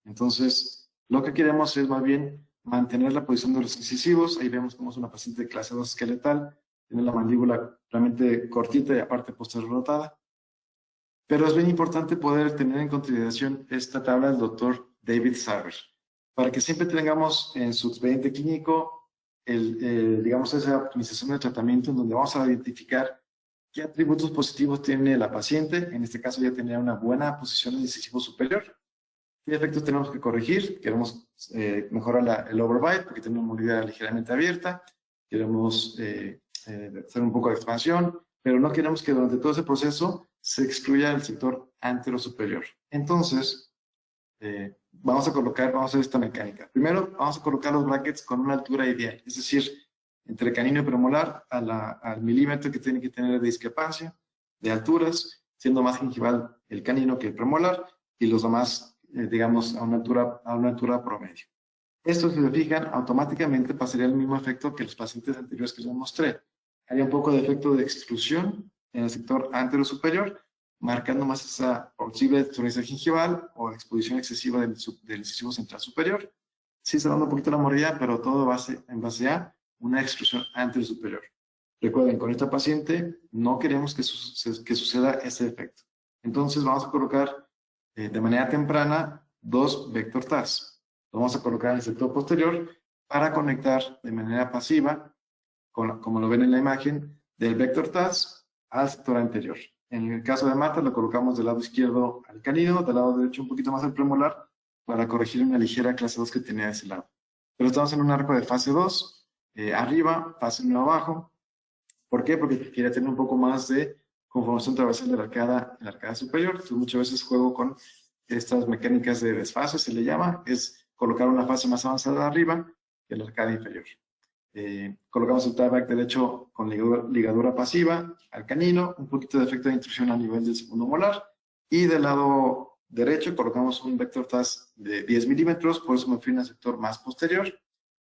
Entonces, lo que queremos es más bien mantener la posición de los incisivos. Ahí vemos cómo es una paciente de clase 2 esqueletal, tiene la mandíbula realmente cortita y aparte posterior rotada. Pero es bien importante poder tener en consideración esta tabla del doctor David Sarver, para que siempre tengamos en su expediente clínico, digamos, esa optimización del tratamiento en donde vamos a identificar qué atributos positivos tiene la paciente. En este caso ya tenía una buena posición del incisivo superior. ¿Qué efectos tenemos que corregir? Queremos mejorar el overbite porque tiene una mordida ligeramente abierta. Queremos hacer un poco de expansión, pero no queremos que durante todo ese proceso se excluya el sector antero-superior. Entonces, vamos a hacer esta mecánica. Primero, vamos a colocar los brackets con una altura ideal, es decir, entre canino y premolar al milímetro que tiene que tener de discrepancia, de alturas, siendo más gingival el canino que el premolar, y los demás, digamos, a una altura promedio. Esto, si se fijan, automáticamente pasaría el mismo efecto que los pacientes anteriores que les mostré. Hay un poco de efecto de extrusión en el sector antero-superior, marcando más esa posible sonrisa gingival o exposición excesiva del incisivo central superior. Sí, se da un poquito la mordida, pero todo en base a una extrusión antero-superior. Recuerden, con esta paciente no queremos que suceda ese efecto. Entonces vamos a colocar de manera temprana 2 Vector TAS. Lo vamos a colocar en el sector posterior para conectar de manera pasiva, como lo ven en la imagen, del Vector TAS al sector anterior. En el caso de Marta lo colocamos del lado izquierdo al canino, del lado derecho un poquito más al premolar, para corregir una ligera clase 2 que tenía de ese lado. Pero estamos en un arco de fase 2, arriba, fase 1 abajo. ¿Por qué? Porque quería tener un poco más de conformación transversal de la arcada superior. Entonces, muchas veces juego con estas mecánicas de desfase, se le llama, es colocar una fase más avanzada arriba que la arcada inferior. Colocamos el tieback derecho con ligadura pasiva al canino, un poquito de efecto de intrusión a nivel del segundo molar, y del lado derecho colocamos un Vector TAS de 10 milímetros, por eso me fui en el sector más posterior,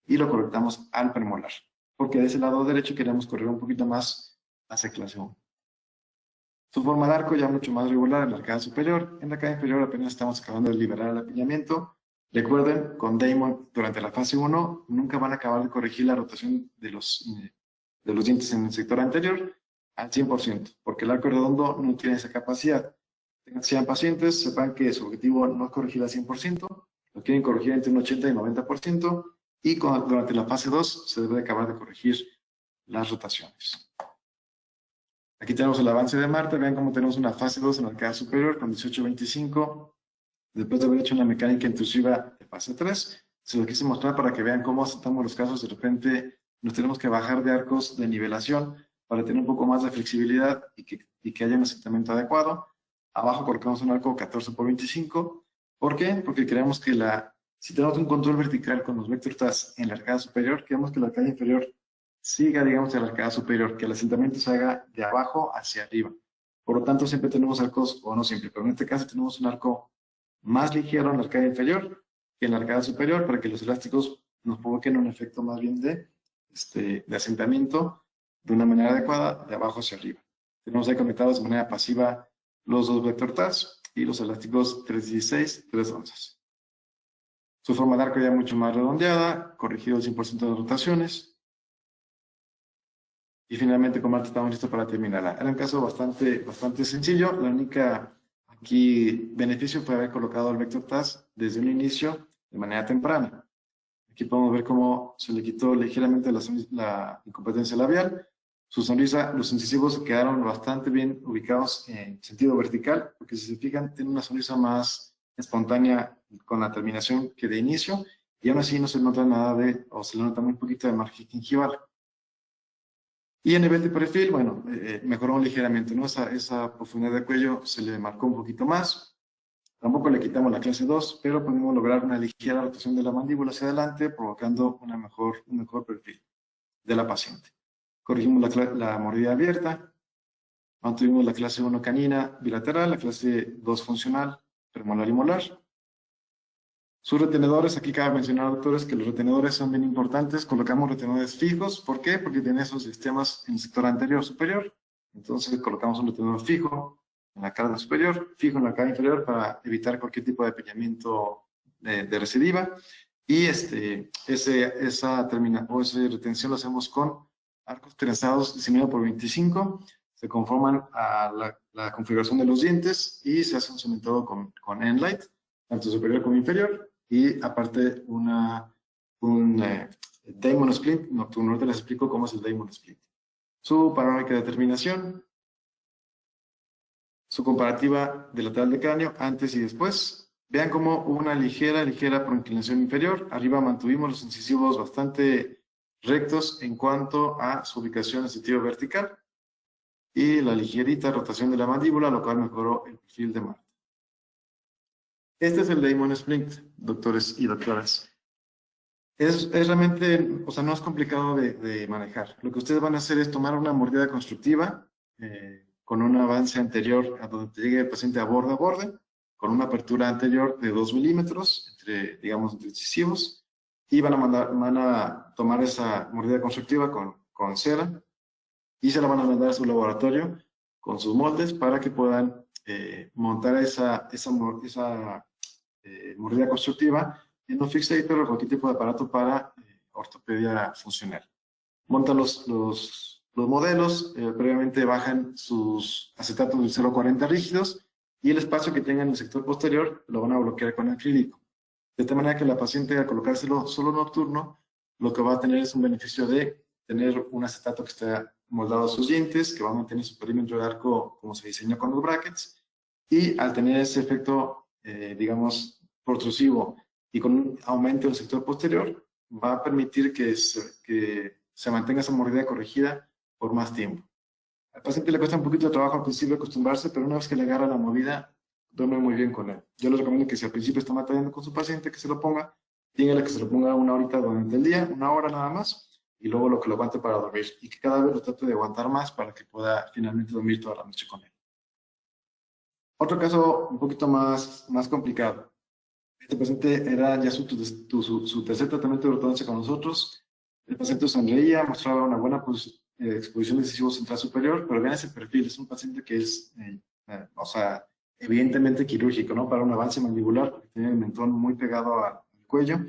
y lo conectamos al premolar, porque de ese lado derecho queremos correr un poquito más hacia clase 1. Su forma de arco ya mucho más regular en la arcada superior. En la arcada inferior apenas estamos acabando de liberar el apiñamiento. Recuerden, con Damon, durante la fase 1, nunca van a acabar de corregir la rotación de los dientes en el sector anterior al 100%, porque el arco redondo no tiene esa capacidad. Sean pacientes, sepan que su objetivo no es corregir al 100%, lo quieren corregir entre un 80 y 90%, y durante la fase 2 se debe acabar de corregir las rotaciones. Aquí tenemos el avance de Marta. Vean cómo tenemos una fase 2 en la arcada superior con 18-25, después de haber hecho una mecánica intrusiva de fase 3. Se lo quise mostrar para que vean cómo aceptamos los casos. De repente nos tenemos que bajar de arcos de nivelación para tener un poco más de flexibilidad y que haya un asentamiento adecuado. Abajo colocamos un arco 14x25. ¿Por qué? Porque queremos que si tenemos un control vertical con los Vector TAS en la arcada superior, queremos que la arcada inferior siga, digamos, de la arcada superior, que el asentamiento se haga de abajo hacia arriba. Por lo tanto, siempre tenemos arcos, o no siempre, pero en este caso tenemos un arco más ligero en la arcada inferior que en la arcada superior, para que los elásticos nos provoquen un efecto más bien de asentamiento de una manera adecuada, de abajo hacia arriba. Tenemos ahí conectados de manera pasiva los 2 Vector TAS y los elásticos 316, 3 onzas. Su forma de arco ya mucho más redondeada, corregido el 100% de las rotaciones. Y finalmente, con Marta estamos listos para terminarla. Era un caso bastante sencillo. La única aquí beneficio fue haber colocado el Vector TAS desde un inicio de manera temprana. Aquí podemos ver cómo se le quitó ligeramente la incompetencia labial. Su sonrisa, los incisivos quedaron bastante bien ubicados en sentido vertical, porque si se fijan, tiene una sonrisa más espontánea con la terminación que de inicio, y aún así no se nota nada o se le nota muy poquito de margen gingival. Y a nivel de perfil, bueno, mejoró ligeramente, ¿no? Esa profundidad de cuello se le marcó un poquito más. Tampoco le quitamos la clase 2, pero pudimos lograr una ligera rotación de la mandíbula hacia adelante, provocando un mejor perfil de la paciente. Corregimos la mordida abierta, mantuvimos la clase 1 canina bilateral, la clase 2 funcional, premolar y molar. Sus retenedores, aquí cabe mencionar, doctores, que los retenedores son bien importantes. Colocamos retenedores fijos. ¿Por qué? Porque tiene esos sistemas en el sector anterior superior. Entonces colocamos un retenedor fijo en la cara superior, fijo en la cara inferior para evitar cualquier tipo de apiñamiento de recidiva. Y esa retención lo hacemos con arcos trenzados 19x25. Se conforman a la configuración de los dientes y se hace un cementado con Enlight, tanto superior como inferior. Y aparte un Damon Splint. No te les explico cómo es el Damon Splint. Su panorámica de determinación, su comparativa de lateral de cráneo antes y después. Vean cómo hubo una ligera proinclinación inferior. Arriba mantuvimos los incisivos bastante rectos en cuanto a su ubicación en sentido vertical, y la ligerita rotación de la mandíbula, lo cual mejoró el perfil de Marta. Este es el Damon Splint, doctores y doctoras. Es realmente, o sea, no es complicado de manejar. Lo que ustedes van a hacer es tomar una mordida constructiva con un avance anterior a donde te llegue el paciente a borde, con una apertura anterior de 2 milímetros, entre incisivos, y van a tomar esa mordida constructiva con cera y se la van a mandar a su laboratorio con sus moldes para que puedan montar esa mordida constructiva en un fixator o cualquier tipo de aparato para ortopedia funcional. Montan los los modelos, previamente bajan sus acetatos del 0,40 rígidos y el espacio que tengan en el sector posterior lo van a bloquear con acrílico. De tal manera que la paciente, al colocárselo solo nocturno, lo que va a tener es un beneficio de tener un acetato que está moldado a sus dientes, que va a mantener su perímetro de arco como se diseñó con los brackets, y al tener ese efecto, digamos, protrusivo y con un aumento del sector posterior, va a permitir que se mantenga esa mordida corregida por más tiempo. Al paciente le cuesta un poquito de trabajo al principio acostumbrarse, pero una vez que le agarra la movida, duerme muy bien con él. Yo les recomiendo que si al principio está batallando con su paciente, que se lo ponga, dígale que se lo ponga una horita durante el día, una hora nada más, y luego lo que lo aguante para dormir. Y que cada vez lo trate de aguantar más para que pueda finalmente dormir toda la noche con él. Otro caso un poquito más complicado. Este paciente era ya su tercer tratamiento de ortodoncia con nosotros. El paciente sonreía, mostraba una buena exposición de incisivo central superior, pero vean ese perfil, es un paciente que es, o sea, evidentemente quirúrgico, ¿no? Para un avance mandibular, porque tiene el mentón muy pegado al cuello,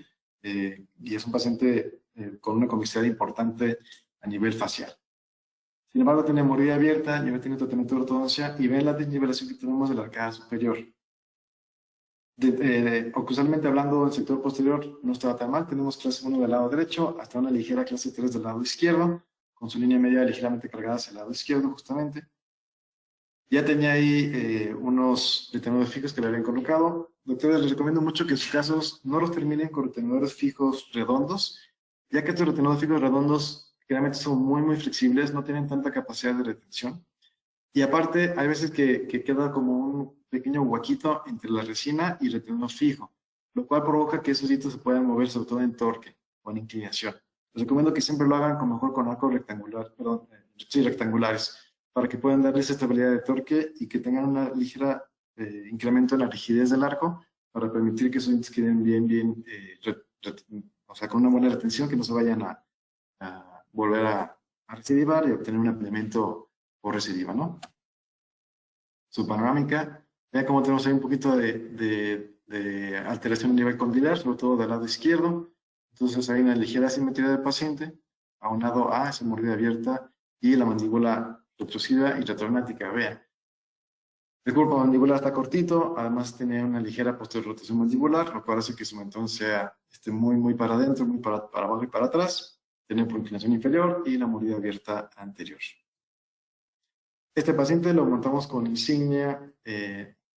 y es un paciente con una comicidad importante a nivel facial. Sin embargo, tiene mordida abierta, ya tiene tratamiento de ortodoncia, y ven la desnivelación que tenemos de la arcada superior. Ocusalmente hablando del sector posterior no estaba tan mal, tenemos clase 1 del lado derecho hasta una ligera clase 3 del lado izquierdo, con su línea media ligeramente cargada hacia el lado izquierdo justamente. Ya tenía ahí unos retenedores fijos que le habían colocado. Doctores, les recomiendo mucho que en sus casos no los terminen con retenedores fijos redondos, ya que estos retenedores fijos redondos generalmente son muy flexibles, no tienen tanta capacidad de retención. Y aparte, hay veces que queda como un pequeño huequito entre la resina y el retenedor fijo, lo cual provoca que esos hitos se puedan mover, sobre todo en torque o en inclinación. Les recomiendo que siempre lo hagan mejor con arcos rectangulares, para que puedan darles estabilidad de torque y que tengan una ligera incremento en la rigidez del arco, para permitir que esos hitos queden bien, o sea, con una buena retención, que no se vayan a volver a recidivar y obtener un aplanamiento por recidiva, ¿no? Su panorámica, vean cómo tenemos ahí un poquito de alteración a nivel condilar, sobre todo del lado izquierdo. Entonces hay una ligera asimetría del paciente, aunado a esa mordida abierta y la mandíbula protrusiva y retrognática. Vean, el cuerpo mandibular está cortito, además tiene una ligera posterior rotación mandibular, lo cual hace que su mentón sea muy para adentro, muy para abajo y para atrás. Tiene por inclinación inferior y la mordida abierta anterior. Este paciente lo montamos con insignia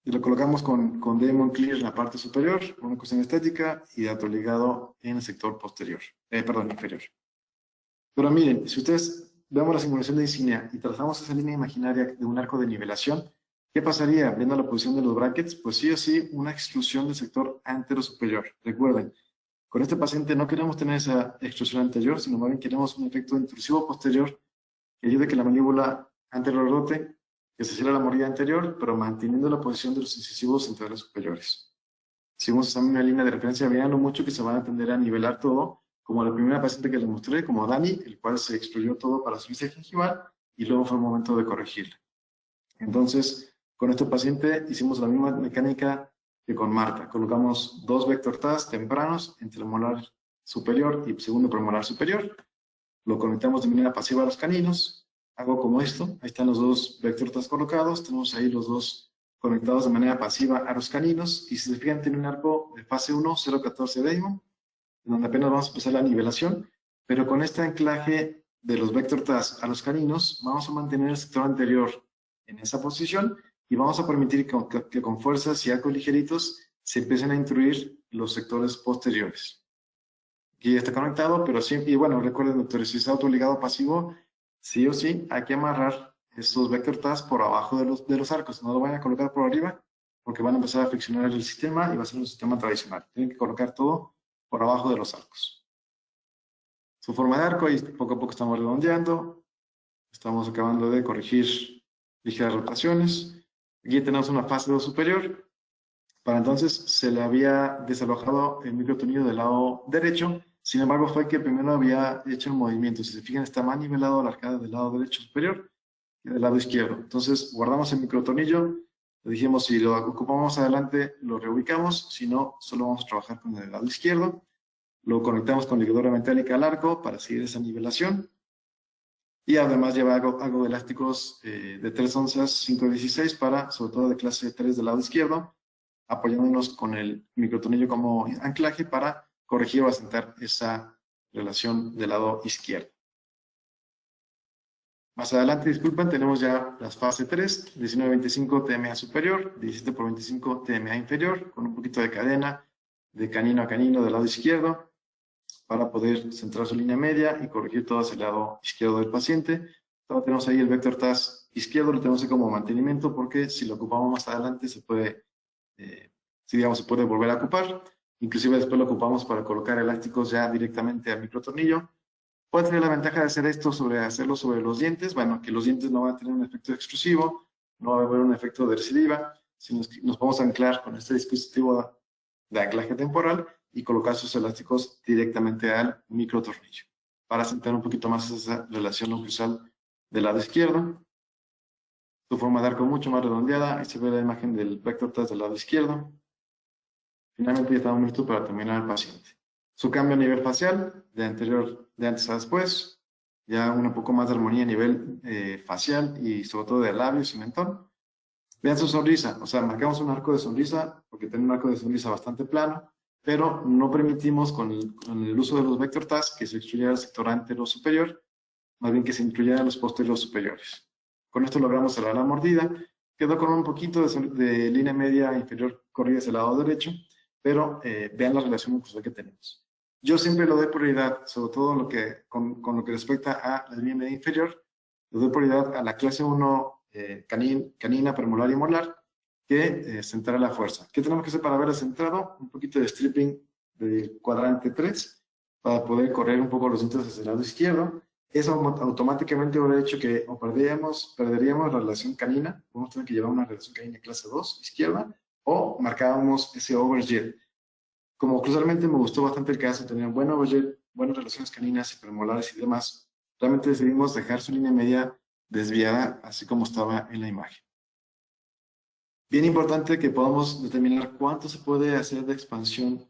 y lo colocamos con Demon Clear en la parte superior, por una cuestión estética, y dato ligado en el sector posterior, inferior. Pero miren, si ustedes vemos la simulación de insignia y trazamos esa línea imaginaria de un arco de nivelación, ¿qué pasaría viendo la posición de los brackets? Pues sí o sí, una extrusión del sector antero-superior. Recuerden, con este paciente no queremos tener esa extrusión anterior, sino más bien queremos un efecto intrusivo posterior que ayude a que la mandíbula anterior rote, que se cierre la mordida anterior, pero manteniendo la posición de los incisivos centrales superiores. Si vamos a usar una línea de referencia, vean lo mucho que se van a tender a nivelar todo, como la primera paciente que les mostré, como Dani, el cual se extruyó todo para su gingival, y luego fue el momento de corregirla. Entonces, con este paciente hicimos la misma mecánica que con Marta. Colocamos 2 vector TAS tempranos entre el molar superior y segundo premolar superior. Lo conectamos de manera pasiva a los caninos. Hago como esto. Ahí están los 2 vector TAS colocados. Tenemos ahí los 2 conectados de manera pasiva a los caninos. Y si se fijan, tiene un arco de fase 1, 0,14 Damon, donde apenas vamos a empezar la nivelación. Pero con este anclaje de los vector TAS a los caninos, vamos a mantener el sector anterior en esa posición y vamos a permitir que con fuerzas y arcos ligeritos se empiecen a intruir los sectores posteriores. Aquí está conectado, pero siempre, y bueno, recuerden, doctores, si está autoligado pasivo, sí o sí hay que amarrar estos vector TAS por abajo de los arcos. No lo vayan a colocar por arriba, porque van a empezar a friccionar el sistema y va a ser un sistema tradicional. Tienen que colocar todo por abajo de los arcos. Su forma de arco, y poco a poco estamos redondeando. Estamos acabando de corregir ligeras rotaciones. Aquí tenemos una fase 2 superior. Para entonces se le había desalojado el microtornillo del lado derecho. Sin embargo, fue que primero había hecho el movimiento. Si se fijan, está más nivelado la arcada del lado derecho superior que del lado izquierdo. Entonces, guardamos el microtornillo. Le dijimos, si lo ocupamos adelante, lo reubicamos. Si no, solo vamos a trabajar con el lado izquierdo. Lo conectamos con ligadura metálica al arco para seguir esa nivelación. Y además lleva algo de elásticos de 3 onzas, 5,16 para, sobre todo de clase 3 del lado izquierdo, apoyándonos con el microtornillo como anclaje para corregir o asentar esa relación del lado izquierdo. Más adelante, disculpen, tenemos ya las fase 3, 19-25 TMA superior, 17x25 TMA inferior, con un poquito de cadena de canino a canino del lado izquierdo, para poder centrar su línea media y corregir todo hacia el lado izquierdo del paciente. Ahora tenemos ahí el vector TAS izquierdo, lo tenemos ahí como mantenimiento, porque si lo ocupamos más adelante se puede, se puede volver a ocupar. Inclusive después lo ocupamos para colocar elásticos ya directamente al microtornillo. Puede tener la ventaja de hacer esto hacerlo sobre los dientes. Bueno, que los dientes no van a tener un efecto extrusivo, no va a haber un efecto de recidiva. Si nos podemos anclar con este dispositivo de anclaje temporal y colocar sus elásticos directamente al microtornillo para sentar un poquito más esa relación oclusal del lado izquierdo. Su forma de arco mucho más redondeada. Ahí se ve la imagen del vector TAS del lado izquierdo. Finalmente ya estamos listos para terminar el paciente. Su cambio a nivel facial, de antes a después, ya un poco más de armonía a nivel facial y sobre todo de labios y mentón. Vean su sonrisa, o sea, marcamos un arco de sonrisa porque tiene un arco de sonrisa bastante plano, pero no permitimos con el uso de los vector TAS que se excluyera el sector antero superior, más bien que se incluyeran los posteriores superiores. Con esto logramos cerrar la mordida, quedó con un poquito de línea media inferior corrida hacia el lado derecho, pero vean la relación oclusal que tenemos. Yo siempre le doy prioridad, sobre todo con lo que respecta a la línea media inferior, le doy prioridad a la clase 1 canina, premolar y molar, que centrar la fuerza. ¿Qué tenemos que hacer para ver el centrado? Un poquito de stripping del cuadrante 3, para poder correr un poco los dientes hacia el lado izquierdo. Eso automáticamente hubiera hecho que o perderíamos la relación canina, vamos a tener que llevar una relación canina clase 2, izquierda, o marcábamos ese overjet. Como crucialmente me gustó bastante el caso, tenían buen overjet, buenas relaciones caninas y premolares y demás, realmente decidimos dejar su línea media desviada, así como estaba en la imagen. Bien importante que podamos determinar cuánto se puede hacer de expansión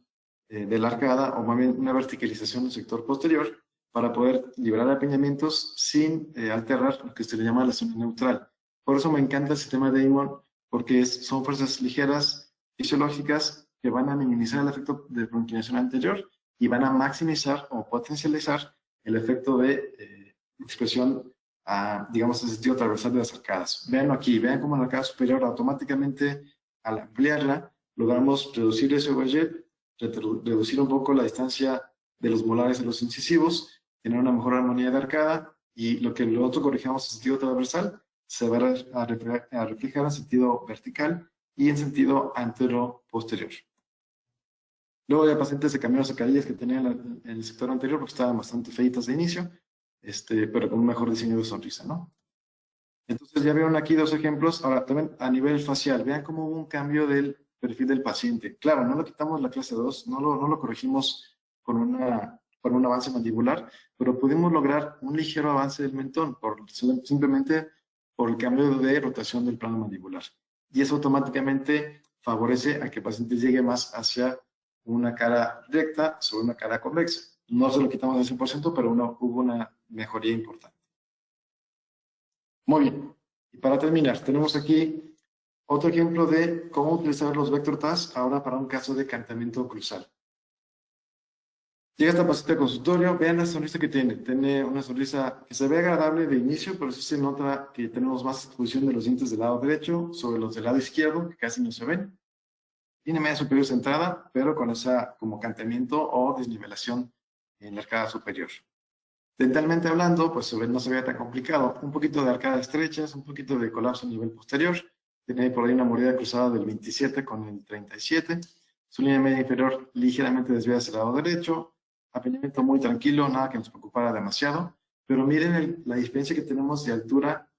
de la arcada, o más bien una verticalización del sector posterior, para poder liberar apiñamientos sin alterar lo que se le llama la zona neutral. Por eso me encanta el sistema de Damon, porque son fuerzas ligeras, fisiológicas, que van a minimizar el efecto de bronquinación anterior y van a maximizar o potencializar el efecto de expresión, digamos, el sentido transversal de las arcadas. Vean aquí, vean cómo la arcada superior automáticamente, al ampliarla, logramos reducir ese overjet, reducir un poco la distancia de los molares a los incisivos, tener una mejor armonía de arcada, y lo que nosotros corrijamos en sentido transversal se va a reflejar en sentido vertical y en sentido antero-posterior. Luego ya pacientes se cambiaron las zancadillas que tenían en el sector anterior porque estaban bastante feitas de inicio, pero con un mejor diseño de sonrisa, ¿no? Entonces ya vieron aquí dos ejemplos. Ahora también a nivel facial, vean cómo hubo un cambio del perfil del paciente. Claro, no lo quitamos la clase 2, no lo corregimos con un avance mandibular, pero pudimos lograr un ligero avance del mentón simplemente por el cambio de rotación del plano mandibular. Y eso automáticamente favorece a que el paciente llegue más hacia una cara recta sobre una cara convexa. No se lo quitamos al 100%, pero hubo una mejoría importante. Muy bien. Y para terminar, tenemos aquí otro ejemplo de cómo utilizar los vector TAS ahora para un caso de cantamiento oclusal. Llega esta paciente al consultorio, vean la sonrisa que tiene. Tiene una sonrisa que se ve agradable de inicio, pero sí se nota que tenemos más exposición de los dientes del lado derecho sobre los del lado izquierdo, que casi no se ven. Tiene media superior centrada, pero con esa como cantamiento o desnivelación en la arcada superior. Dentalmente hablando, pues no se ve tan complicado. Un poquito de arcadas estrechas, un poquito de colapso a nivel posterior. Tiene por ahí una mordida cruzada del 27 con el 37. Su línea media inferior ligeramente desviada hacia el lado derecho. Apiñamiento muy tranquilo, nada que nos preocupara demasiado. Pero miren la diferencia que tenemos de altura,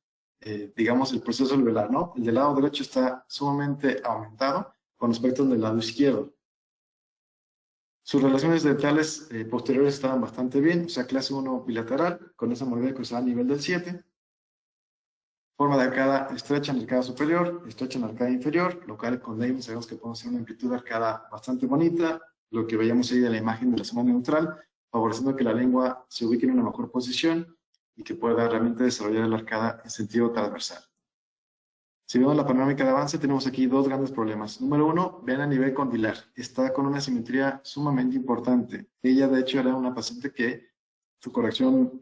digamos, el proceso alveolar, ¿no? El del lado derecho está sumamente aumentado con respecto al del lado izquierdo. Sus relaciones dentales posteriores estaban bastante bien, o sea, clase 1 bilateral, con esa mordida cruzada a nivel del 7. Forma de arcada estrecha en la arcada superior, estrecha en la arcada inferior, lo cual con Damon sabemos que podemos hacer una amplitud de arcada bastante bonita, lo que veíamos ahí de la imagen de la zona neutral, favoreciendo que la lengua se ubique en una mejor posición y que pueda realmente desarrollar la arcada en sentido transversal. Si vemos la panorámica de avance, tenemos aquí dos grandes problemas. Número uno, vean a nivel condilar. Está con una simetría sumamente importante. Ella, de hecho, era una paciente que su corrección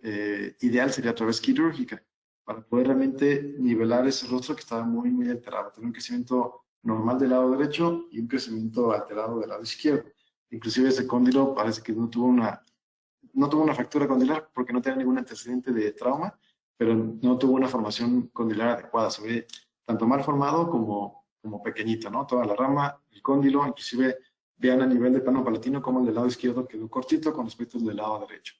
ideal sería a través quirúrgica, para poder realmente nivelar ese rostro que estaba muy, muy alterado. Tenía un crecimiento normal del lado derecho y un crecimiento alterado del lado izquierdo. Inclusive ese cóndilo parece que no tuvo una fractura condilar porque no tenía ningún antecedente de trauma, pero no tuvo una formación condilar adecuada. Se ve tanto mal formado como pequeñito, ¿no? Toda la rama, el cóndilo, inclusive vean a nivel de plano palatino como el del lado izquierdo quedó cortito con respecto al del lado derecho.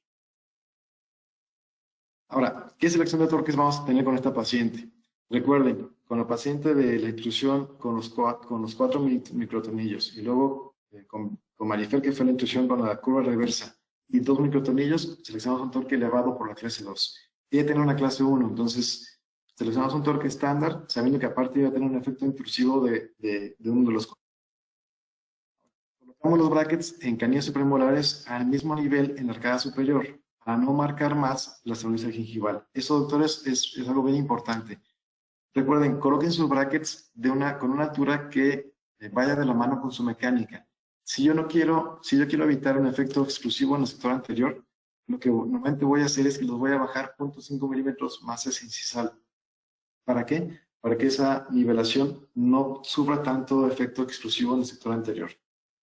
Ahora, ¿qué selección de torques vamos a tener con esta paciente? Recuerden, con la paciente de la intrusión con los 4 microtornillos y luego con Marifer, que fue la intrusión con la curva reversa, y 2 microtornillos, seleccionamos un torque elevado por la clase 2. Ella tiene una clase 1, entonces seleccionamos un torque estándar, sabiendo que aparte iba a tener un efecto intrusivo de uno de los. Colocamos los brackets en canillas premolares al mismo nivel en la arcada superior, para no marcar más la sonrisa gingival. Eso, doctores, es algo bien importante. Recuerden, coloquen sus brackets con una altura que vaya de la mano con su mecánica. Si yo quiero evitar un efecto exclusivo en el sector anterior, lo que normalmente voy a hacer es que los voy a bajar 0.5 milímetros más ese incisal. ¿Para qué? Para que esa nivelación no sufra tanto efecto exclusivo en el sector anterior.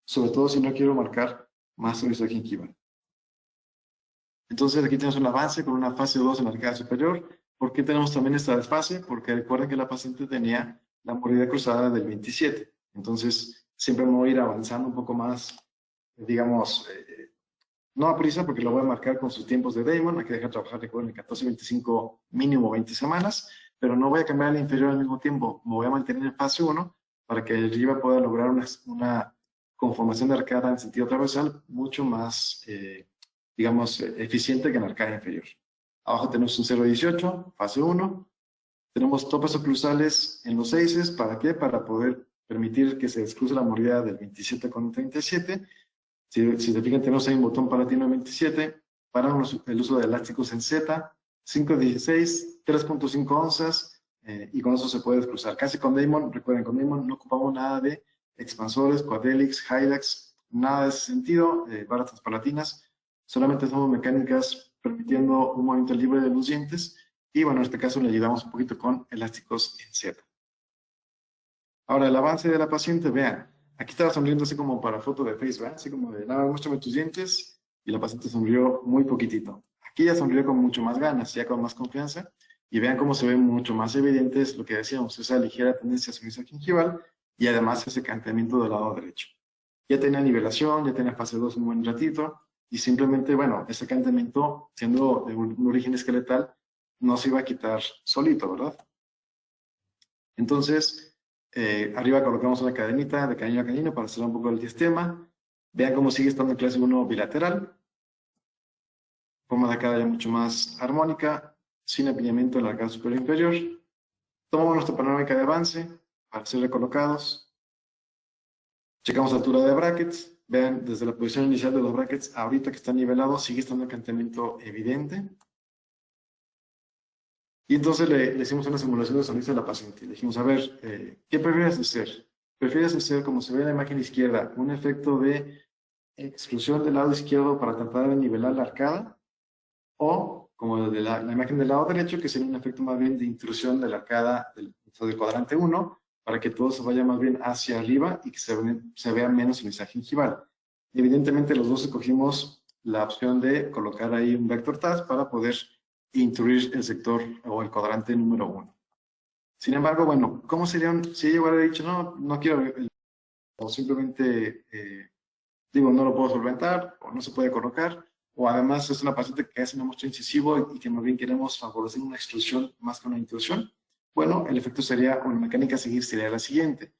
Sobre todo si no quiero marcar más sonrisa gingival. Entonces aquí tenemos un avance con una fase 2 en la arcada superior. ¿Por qué tenemos también esta desfase? Porque recuerden que la paciente tenía la mordida cruzada del 27. Entonces siempre me voy a ir avanzando un poco más, digamos, no a prisa porque lo voy a marcar con sus tiempos de Damon. Hay que dejar trabajar, recuerden, 14, 25, mínimo 20 semanas. Pero no voy a cambiar el inferior al mismo tiempo. Me voy a mantener en fase 1 para que el arriba pueda lograr una conformación de arcada en sentido transversal mucho más digamos, eficiente que en la arcada inferior. Abajo tenemos un 0.18, fase 1. Tenemos topes oclusales en los 6. ¿Para qué? Para poder permitir que se descruce la mordida del 27 con el 37. Si se fijan, tenemos ahí un botón palatino 27 para el uso de elásticos en Z, 5.16, 3.5 onzas, y con eso se puede descruzar. Casi con Damon, recuerden, con Damon no ocupamos nada de expansores, quadhelix, hylax, nada de ese sentido, barras transpalatinas. Solamente somos mecánicas permitiendo un movimiento libre de los dientes y bueno, en este caso le ayudamos un poquito con elásticos en Z. Ahora, el avance de la paciente, vean, aquí estaba sonriendo así como para foto de Facebook, así como de nada, muéstrame tus dientes y la paciente sonrió muy poquitito. Aquí ya sonrió con mucho más ganas, ya con más confianza y vean cómo se ve mucho más evidente es lo que decíamos, esa ligera tendencia a sonrisa gingival y además ese canteamiento del lado derecho. Ya tenía nivelación, ya tenía fase 2 un buen ratito. Y simplemente, bueno, ese canteamiento, siendo de un origen esqueletal, no se iba a quitar solito, ¿verdad? Entonces, arriba colocamos una cadenita de canino a canino para hacer un poco el diastema. Vean cómo sigue estando en clase 1 bilateral. Forma de arcada ya mucho más armónica, sin apiñamiento en la arcada superior e inferior. Tomamos nuestra panorámica de avance para ser recolocados. Checamos la altura de brackets. Vean, desde la posición inicial de los brackets, ahorita que está nivelado, sigue estando el canteamiento evidente. Y entonces le hicimos una simulación de sonrisa a la paciente. Le dijimos, a ver, ¿qué prefieres hacer? ¿Prefieres hacer, como se ve en la imagen izquierda, un efecto de exclusión del lado izquierdo para tratar de nivelar la arcada? O, como de la imagen del lado derecho, que sería un efecto más bien de intrusión de la arcada del cuadrante 1, para que todo se vaya más bien hacia arriba y que se vea menos sonrisa gingival. Evidentemente los dos escogimos la opción de colocar ahí un vector TAS para poder intruir el sector o el cuadrante número 1. Sin embargo, bueno, ¿cómo sería si ella hubiera dicho, no quiero, o simplemente, digo, no lo puedo solventar, o no se puede colocar, o además es una paciente que hace un muestro incisivo y que más bien queremos favorecer una extrusión más que una intrusión? Bueno, el efecto sería, o la mecánica a seguir sería la siguiente.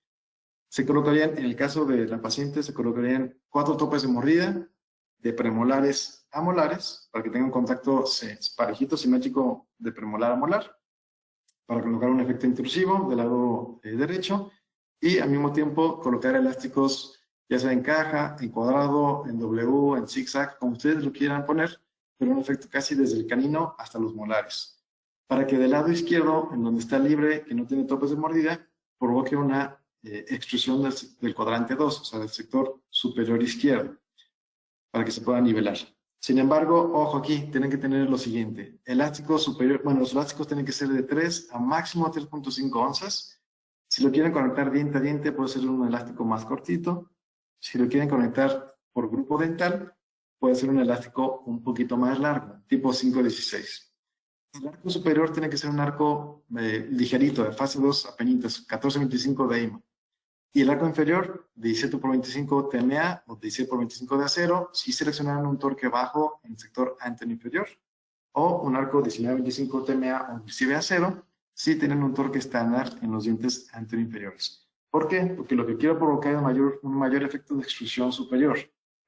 Se colocarían, en el caso de la paciente, se colocarían 4 topes de mordida, de premolares a molares, para que tengan un contacto parejito, simétrico de premolar a molar, para colocar un efecto intrusivo del lado derecho, y al mismo tiempo colocar elásticos, ya sea en caja, en cuadrado, en W, en zigzag, como ustedes lo quieran poner, pero un efecto casi desde el canino hasta los molares, para que del lado izquierdo, en donde está libre, que no tiene topes de mordida, provoque una extrusión del cuadrante 2, o sea, del sector superior izquierdo, para que se pueda nivelar. Sin embargo, ojo aquí, tienen que tener lo siguiente. Elástico superior, bueno, los elásticos tienen que ser de 3 a máximo 3.5 onzas. Si lo quieren conectar diente a diente, puede ser un elástico más cortito. Si lo quieren conectar por grupo dental, puede ser un elástico un poquito más largo, tipo 5.16. El arco superior tiene que ser un arco ligerito, de fase 2 apenitas, 14.25 de IMA. Y el arco inferior, 17 por 25 TMA o 17 por 25 de acero, si seleccionaran un torque bajo en el sector anteroinferior, o un arco 19-25 TMA o inclusive acero, si tienen un torque estándar en los dientes anteroinferiores. ¿Por qué? Porque lo que quiero provocar es un mayor efecto de extrusión superior.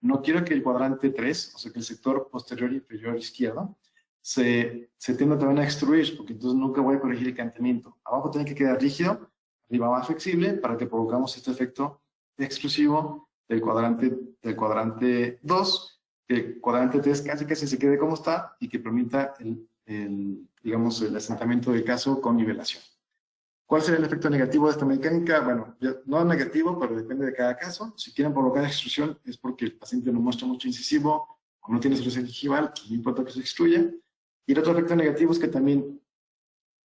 No quiero que el cuadrante 3, o sea que el sector posterior inferior izquierdo, se tienda también a extruir, porque entonces nunca voy a corregir el cantamiento. Abajo tiene que quedar rígido, arriba más flexible, para que provocamos este efecto exclusivo del cuadrante 2, que el cuadrante 3 casi se quede como está y que permita digamos, el asentamiento del caso con nivelación. ¿Cuál sería el efecto negativo de esta mecánica? Bueno, no es negativo, pero depende de cada caso. Si quieren provocar extrusión es porque el paciente no muestra mucho incisivo o no tiene solución gingival, no importa que se extruya. Y el otro efecto negativo es que también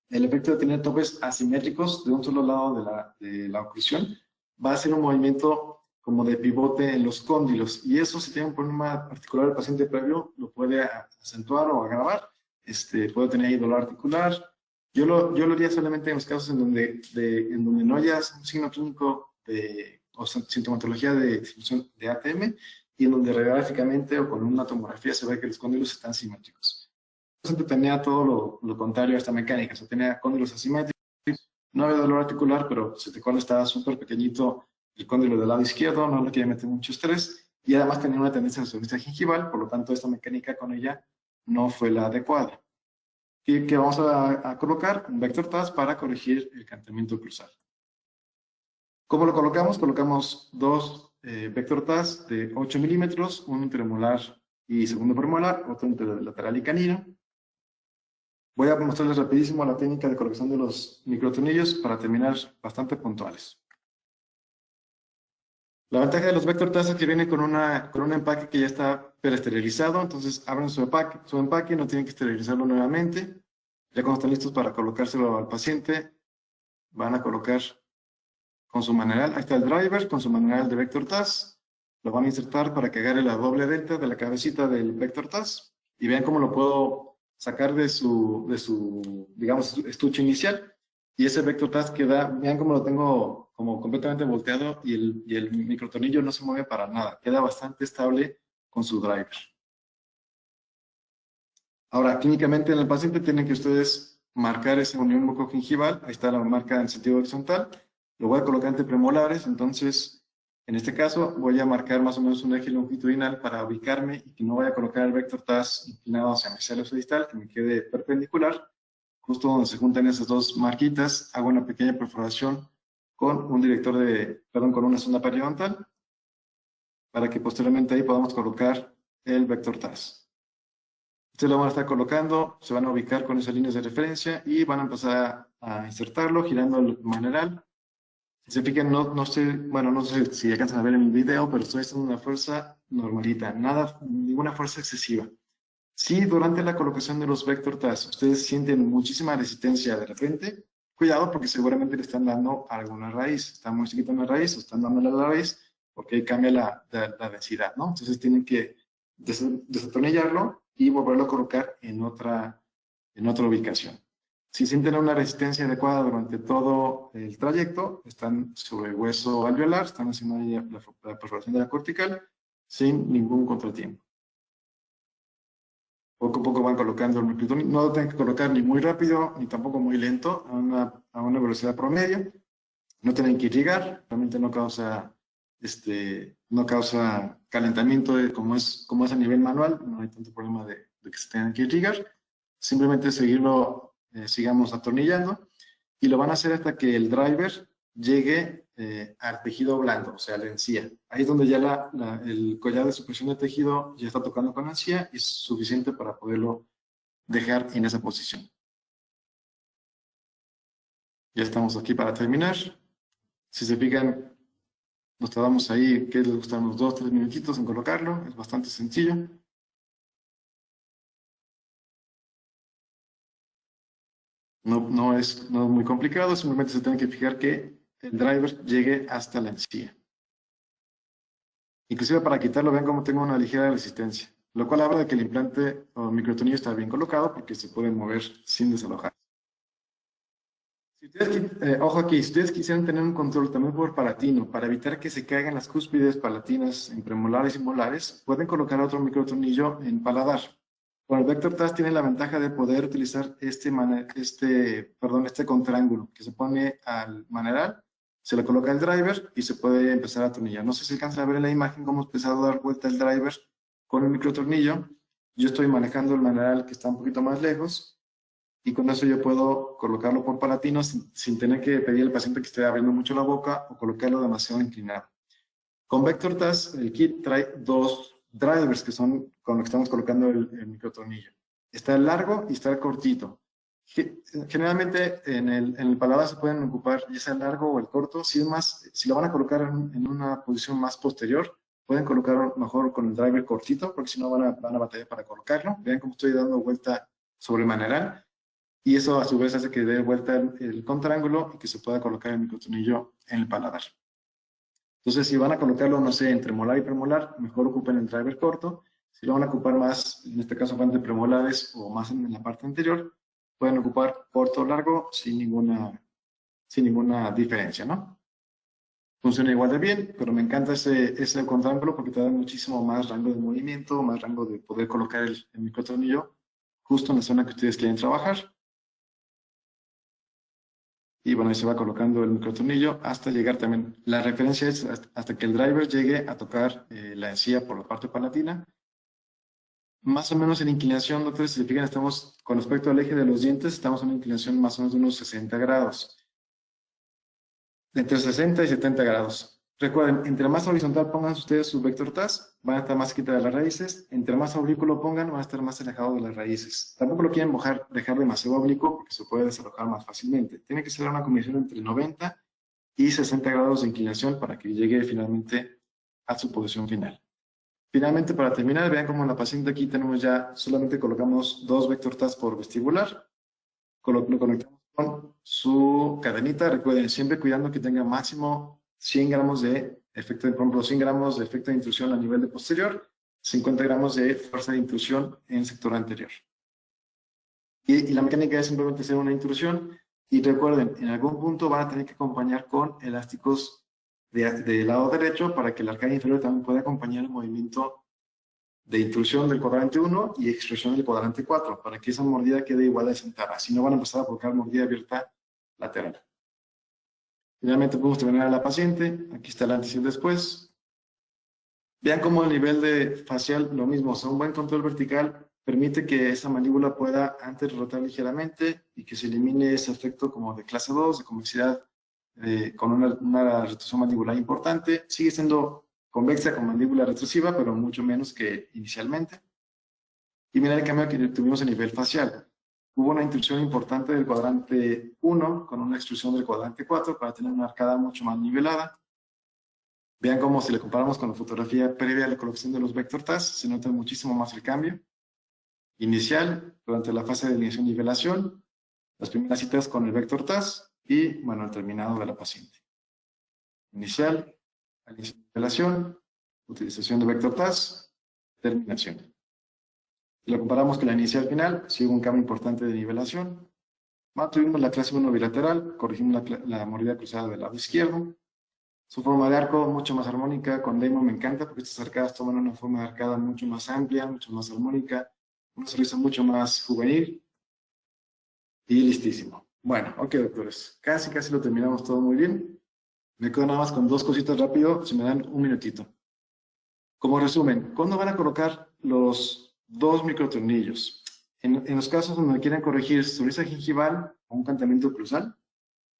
el efecto de tener topes asimétricos de un solo lado de la oclusión va a ser un movimiento como de pivote en los cóndilos. Y eso, si tiene un problema particular el paciente previo, lo puede acentuar o agravar. Puede tener ahí dolor articular. Yo lo haría solamente en los casos en donde no haya un signo clínico o sintomatología de disfunción de ATM y en donde radiográficamente o con una tomografía se ve que los cóndilos están simétricos. El paciente tenía todo lo contrario a esta mecánica, o sea, tenía cóndilos asimétricos, no había dolor articular, pero su cóndilo estaba súper pequeñito, el cóndilo del lado izquierdo, no le quería meter mucho estrés, y además tenía una tendencia a solución gingival, por lo tanto esta mecánica con ella no fue la adecuada. Que vamos a colocar un vector TAS para corregir el cantamiento cruzal. ¿Cómo lo colocamos? Colocamos dos vector TAS de 8 milímetros, uno intermolar y segundo premolar, otro entre lateral y canino. Voy a mostrarles rapidísimo la técnica de colocación de los microtornillos para terminar bastante puntuales. La ventaja de los vector TAS es que viene con un empaque que ya está preesterilizado, entonces abren su empaque, no tienen que esterilizarlo nuevamente. Ya cuando están listos para colocárselo al paciente, van a colocar con su manual, ahí está el driver, con su manual de vector TAS, lo van a insertar para que agarre la doble delta de la cabecita del vector TAS y vean cómo lo puedo sacar de su digamos, estuche inicial. Y ese vector TAS queda, vean cómo lo tengo como completamente volteado y el microtornillo no se mueve para nada. Queda bastante estable con su driver. Ahora, clínicamente en el paciente tienen que ustedes marcar esa unión bucogingival. Ahí está la marca en sentido horizontal. Lo voy a colocar entre premolares. Entonces, en este caso, voy a marcar más o menos un eje longitudinal para ubicarme y que no vaya a colocar el vector TAS inclinado hacia mesial o distal, que me quede perpendicular. Justo donde se juntan esas dos marquitas, hago una pequeña perforación con con una sonda periodontal, para que posteriormente ahí podamos colocar el vector TAS. Ustedes lo van a estar colocando, se van a ubicar con esas líneas de referencia y van a empezar a insertarlo girando el manual. Si se fijan, no sé si alcanzan a ver en el video, pero estoy haciendo una fuerza normalita, ninguna fuerza excesiva. Si durante la colocación de los vector TAS ustedes sienten muchísima resistencia de repente, cuidado porque seguramente le están dando alguna raíz. Está muy chiquita una raíz, o están dándole a la raíz porque ahí cambia la densidad, ¿no? Entonces tienen que desatornillarlo y volverlo a colocar en otra ubicación. Si sienten una resistencia adecuada durante todo el trayecto, están sobre hueso alveolar, están haciendo ahí la perforación de la cortical sin ningún contratiempo. Poco a poco van colocando el microtornillo. No lo tienen que colocar ni muy rápido ni tampoco muy lento, a una velocidad promedio. No tienen que irrigar, realmente no causa calentamiento como es a nivel manual, no hay tanto problema de que se tengan que irrigar. Simplemente sigamos atornillando y lo van a hacer hasta que el driver llegue al tejido blando, o sea, la encía. Ahí es donde ya el collar de supresión de tejido ya está tocando con la encía y es suficiente para poderlo dejar en esa posición. Ya estamos aquí para terminar. Si se fijan, nos tardamos ahí, que les gustan unos 2-3 minutitos en colocarlo. Es bastante sencillo. No es muy complicado, simplemente se tiene que fijar que el driver llegue hasta la encía. Inclusive para quitarlo, vean cómo tengo una ligera resistencia, lo cual habla de que el implante o microtornillo está bien colocado porque se puede mover sin desalojar. Si ustedes, ojo aquí, si ustedes quisieran tener un control también por palatino, para evitar que se caigan las cúspides palatinas en premolares y molares, pueden colocar otro microtornillo en paladar. Con el Vector TAS tiene la ventaja de poder utilizar este contraángulo que se pone al maneral, se le coloca el driver y se puede empezar a atornillar. No sé si alcanzan a ver en la imagen cómo empezar a dar vuelta el driver con el microtornillo. Yo estoy manejando el maneral que está un poquito más lejos y con eso yo puedo colocarlo por palatino sin tener que pedir al paciente que esté abriendo mucho la boca o colocarlo demasiado inclinado. Con Vector TAS, el kit trae dos drivers que son con los que estamos colocando el microtornillo. Está el largo y está el cortito. Generalmente en el paladar se pueden ocupar ya sea el largo o el corto. Si lo van a colocar en una posición más posterior, pueden colocarlo mejor con el driver cortito, porque si no van a batallar para colocarlo. Vean cómo estoy dando vuelta sobre el maneral. Y eso a su vez hace que dé vuelta el contraángulo y que se pueda colocar el microtornillo en el paladar. Entonces, si van a colocarlo, no sé, entre molar y premolar, mejor ocupen el driver corto. Si lo van a ocupar más, en este caso van de premolares o más en la parte anterior, pueden ocupar corto o largo sin ninguna diferencia, ¿no? Funciona igual de bien, pero me encanta ese contraángulo porque te da muchísimo más rango de movimiento, más rango de poder colocar el microtornillo justo en la zona que ustedes quieren trabajar. Y bueno, ahí se va colocando el microtornillo hasta llegar también. La referencia es hasta que el driver llegue a tocar la encía por la parte palatina. Más o menos en inclinación, doctores, si se fijan, estamos con respecto al eje de los dientes, estamos en una inclinación más o menos de unos 60 grados. Entre 60 y 70 grados. Recuerden, entre más horizontal pongan ustedes su Vector TAS, van a estar más cerca de las raíces. Entre más oblicuo lo pongan, van a estar más alejados de las raíces. Tampoco lo quieren dejar demasiado oblicuo porque se puede desalojar más fácilmente. Tiene que ser una combinación entre 90 y 60 grados de inclinación para que llegue finalmente a su posición final. Finalmente, para terminar, vean cómo en la paciente aquí tenemos ya, solamente colocamos 2 Vector TAS por vestibular. Lo conectamos con su cadenita. Recuerden, siempre cuidando que tenga máximo 100 gramos de efecto, por ejemplo, 100 gramos de efecto de intrusión a nivel de posterior, 50 gramos de fuerza de intrusión en sector anterior. Y la mecánica es simplemente hacer una intrusión. Y recuerden, en algún punto van a tener que acompañar con elásticos del lado derecho para que la arcada inferior también pueda acompañar el movimiento de intrusión del cuadrante 1 y extrusión del cuadrante 4, para que esa mordida quede igual de sentada. Si no, van a empezar a provocar mordida abierta lateral. Finalmente podemos terminar a la paciente. Aquí está el antes y el después. Vean cómo el nivel de facial, lo mismo, o sea, un buen control vertical permite que esa mandíbula pueda antes rotar ligeramente y que se elimine ese efecto como de clase 2, de convexidad, con una retracción mandibular importante. Sigue siendo convexa con mandíbula retrusiva, pero mucho menos que inicialmente. Y mira el cambio que tuvimos a nivel facial. Hubo una intrusión importante del cuadrante 1 con una extrusión del cuadrante 4 para tener una arcada mucho más nivelada. Vean cómo si le comparamos con la fotografía previa a la colocación de los Vector TAS, se nota muchísimo más el cambio. Inicial, durante la fase de alineación y nivelación, las primeras citas con el Vector TAS y, bueno, el terminado de la paciente. Inicial, alineación y nivelación, utilización de Vector TAS, terminación. Si lo comparamos con la inicial final, sí hubo un cambio importante de nivelación. Mantuvimos la clase 1 bilateral, corregimos la mordida cruzada del lado izquierdo. Su forma de arco mucho más armónica, con Damon me encanta porque estas arcadas toman una forma de arcada mucho más amplia, mucho más armónica, una sonrisa mucho más juvenil y listísimo. Bueno, ok, doctores, casi lo terminamos todo muy bien. Me quedo nada más con 2 cositas rápido, si me dan un minutito. Como resumen, ¿cuándo van a colocar los 2 microtornillos? En los casos donde quieren corregir sonrisa gingival o un cantamiento cruzal,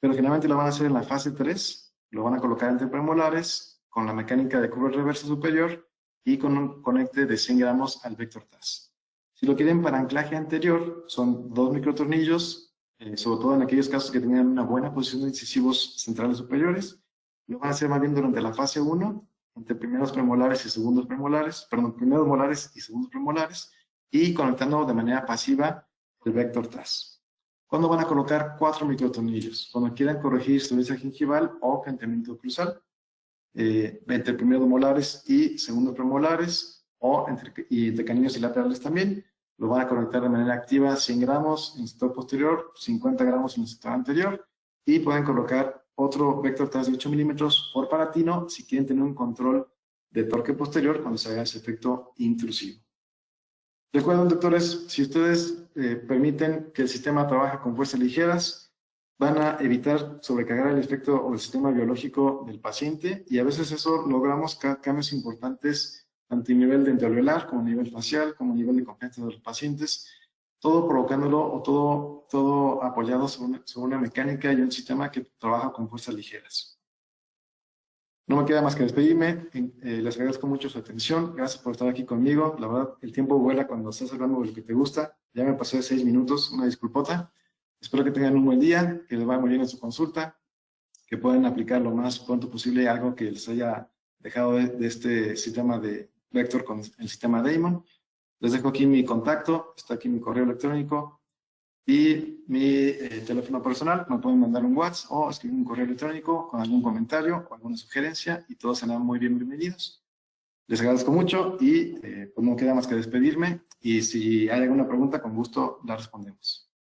pero generalmente lo van a hacer en la fase 3, lo van a colocar entre premolares con la mecánica de curva reversa superior y con un conecte de 100 gramos al vector TAS. Si lo quieren para anclaje anterior, son 2 microtornillos, sobre todo en aquellos casos que tengan una buena posición de incisivos centrales superiores. Lo van a hacer más bien durante la fase 1, entre primeros premolares y segundos premolares, perdón, primeros molares y segundos premolares, y conectando de manera pasiva el vector TAS. ¿Cuándo van a colocar 4 microtornillos? Cuando quieran corregir dolencia gingival o cantamiento cruzal, entre primeros molares y segundos premolares, o entre caninos y laterales también. Lo van a conectar de manera activa 100 gramos en el sector posterior, 50 gramos en el sector anterior, y pueden colocar otro vector TAS de 8 milímetros por palatino si quieren tener un control de torque posterior cuando se haga ese efecto intrusivo. Recuerden, doctores, si ustedes permiten que el sistema trabaje con fuerzas ligeras, van a evitar sobrecargar el efecto o el sistema biológico del paciente, y a veces eso logramos cambios importantes tanto a nivel de alveolar como a nivel facial, como a nivel de confianza de los pacientes, todo provocándolo o todo apoyado sobre una mecánica y un sistema que trabaja con fuerzas ligeras. No me queda más que despedirme. Les agradezco mucho su atención. Gracias por estar aquí conmigo. La verdad, el tiempo vuela cuando estás hablando de lo que te gusta. Ya me pasé de 6 minutos, una disculpota. Espero que tengan un buen día, que les vaya muy bien en su consulta, que puedan aplicar lo más pronto posible algo que les haya dejado de este sistema de Vector con el sistema Damon. Les dejo aquí mi contacto, está aquí mi correo electrónico y mi teléfono personal. Me pueden mandar un WhatsApp o escribir un correo electrónico con algún comentario o alguna sugerencia, y todos serán muy bienvenidos. Les agradezco mucho y pues no queda más que despedirme, y si hay alguna pregunta, con gusto la respondemos.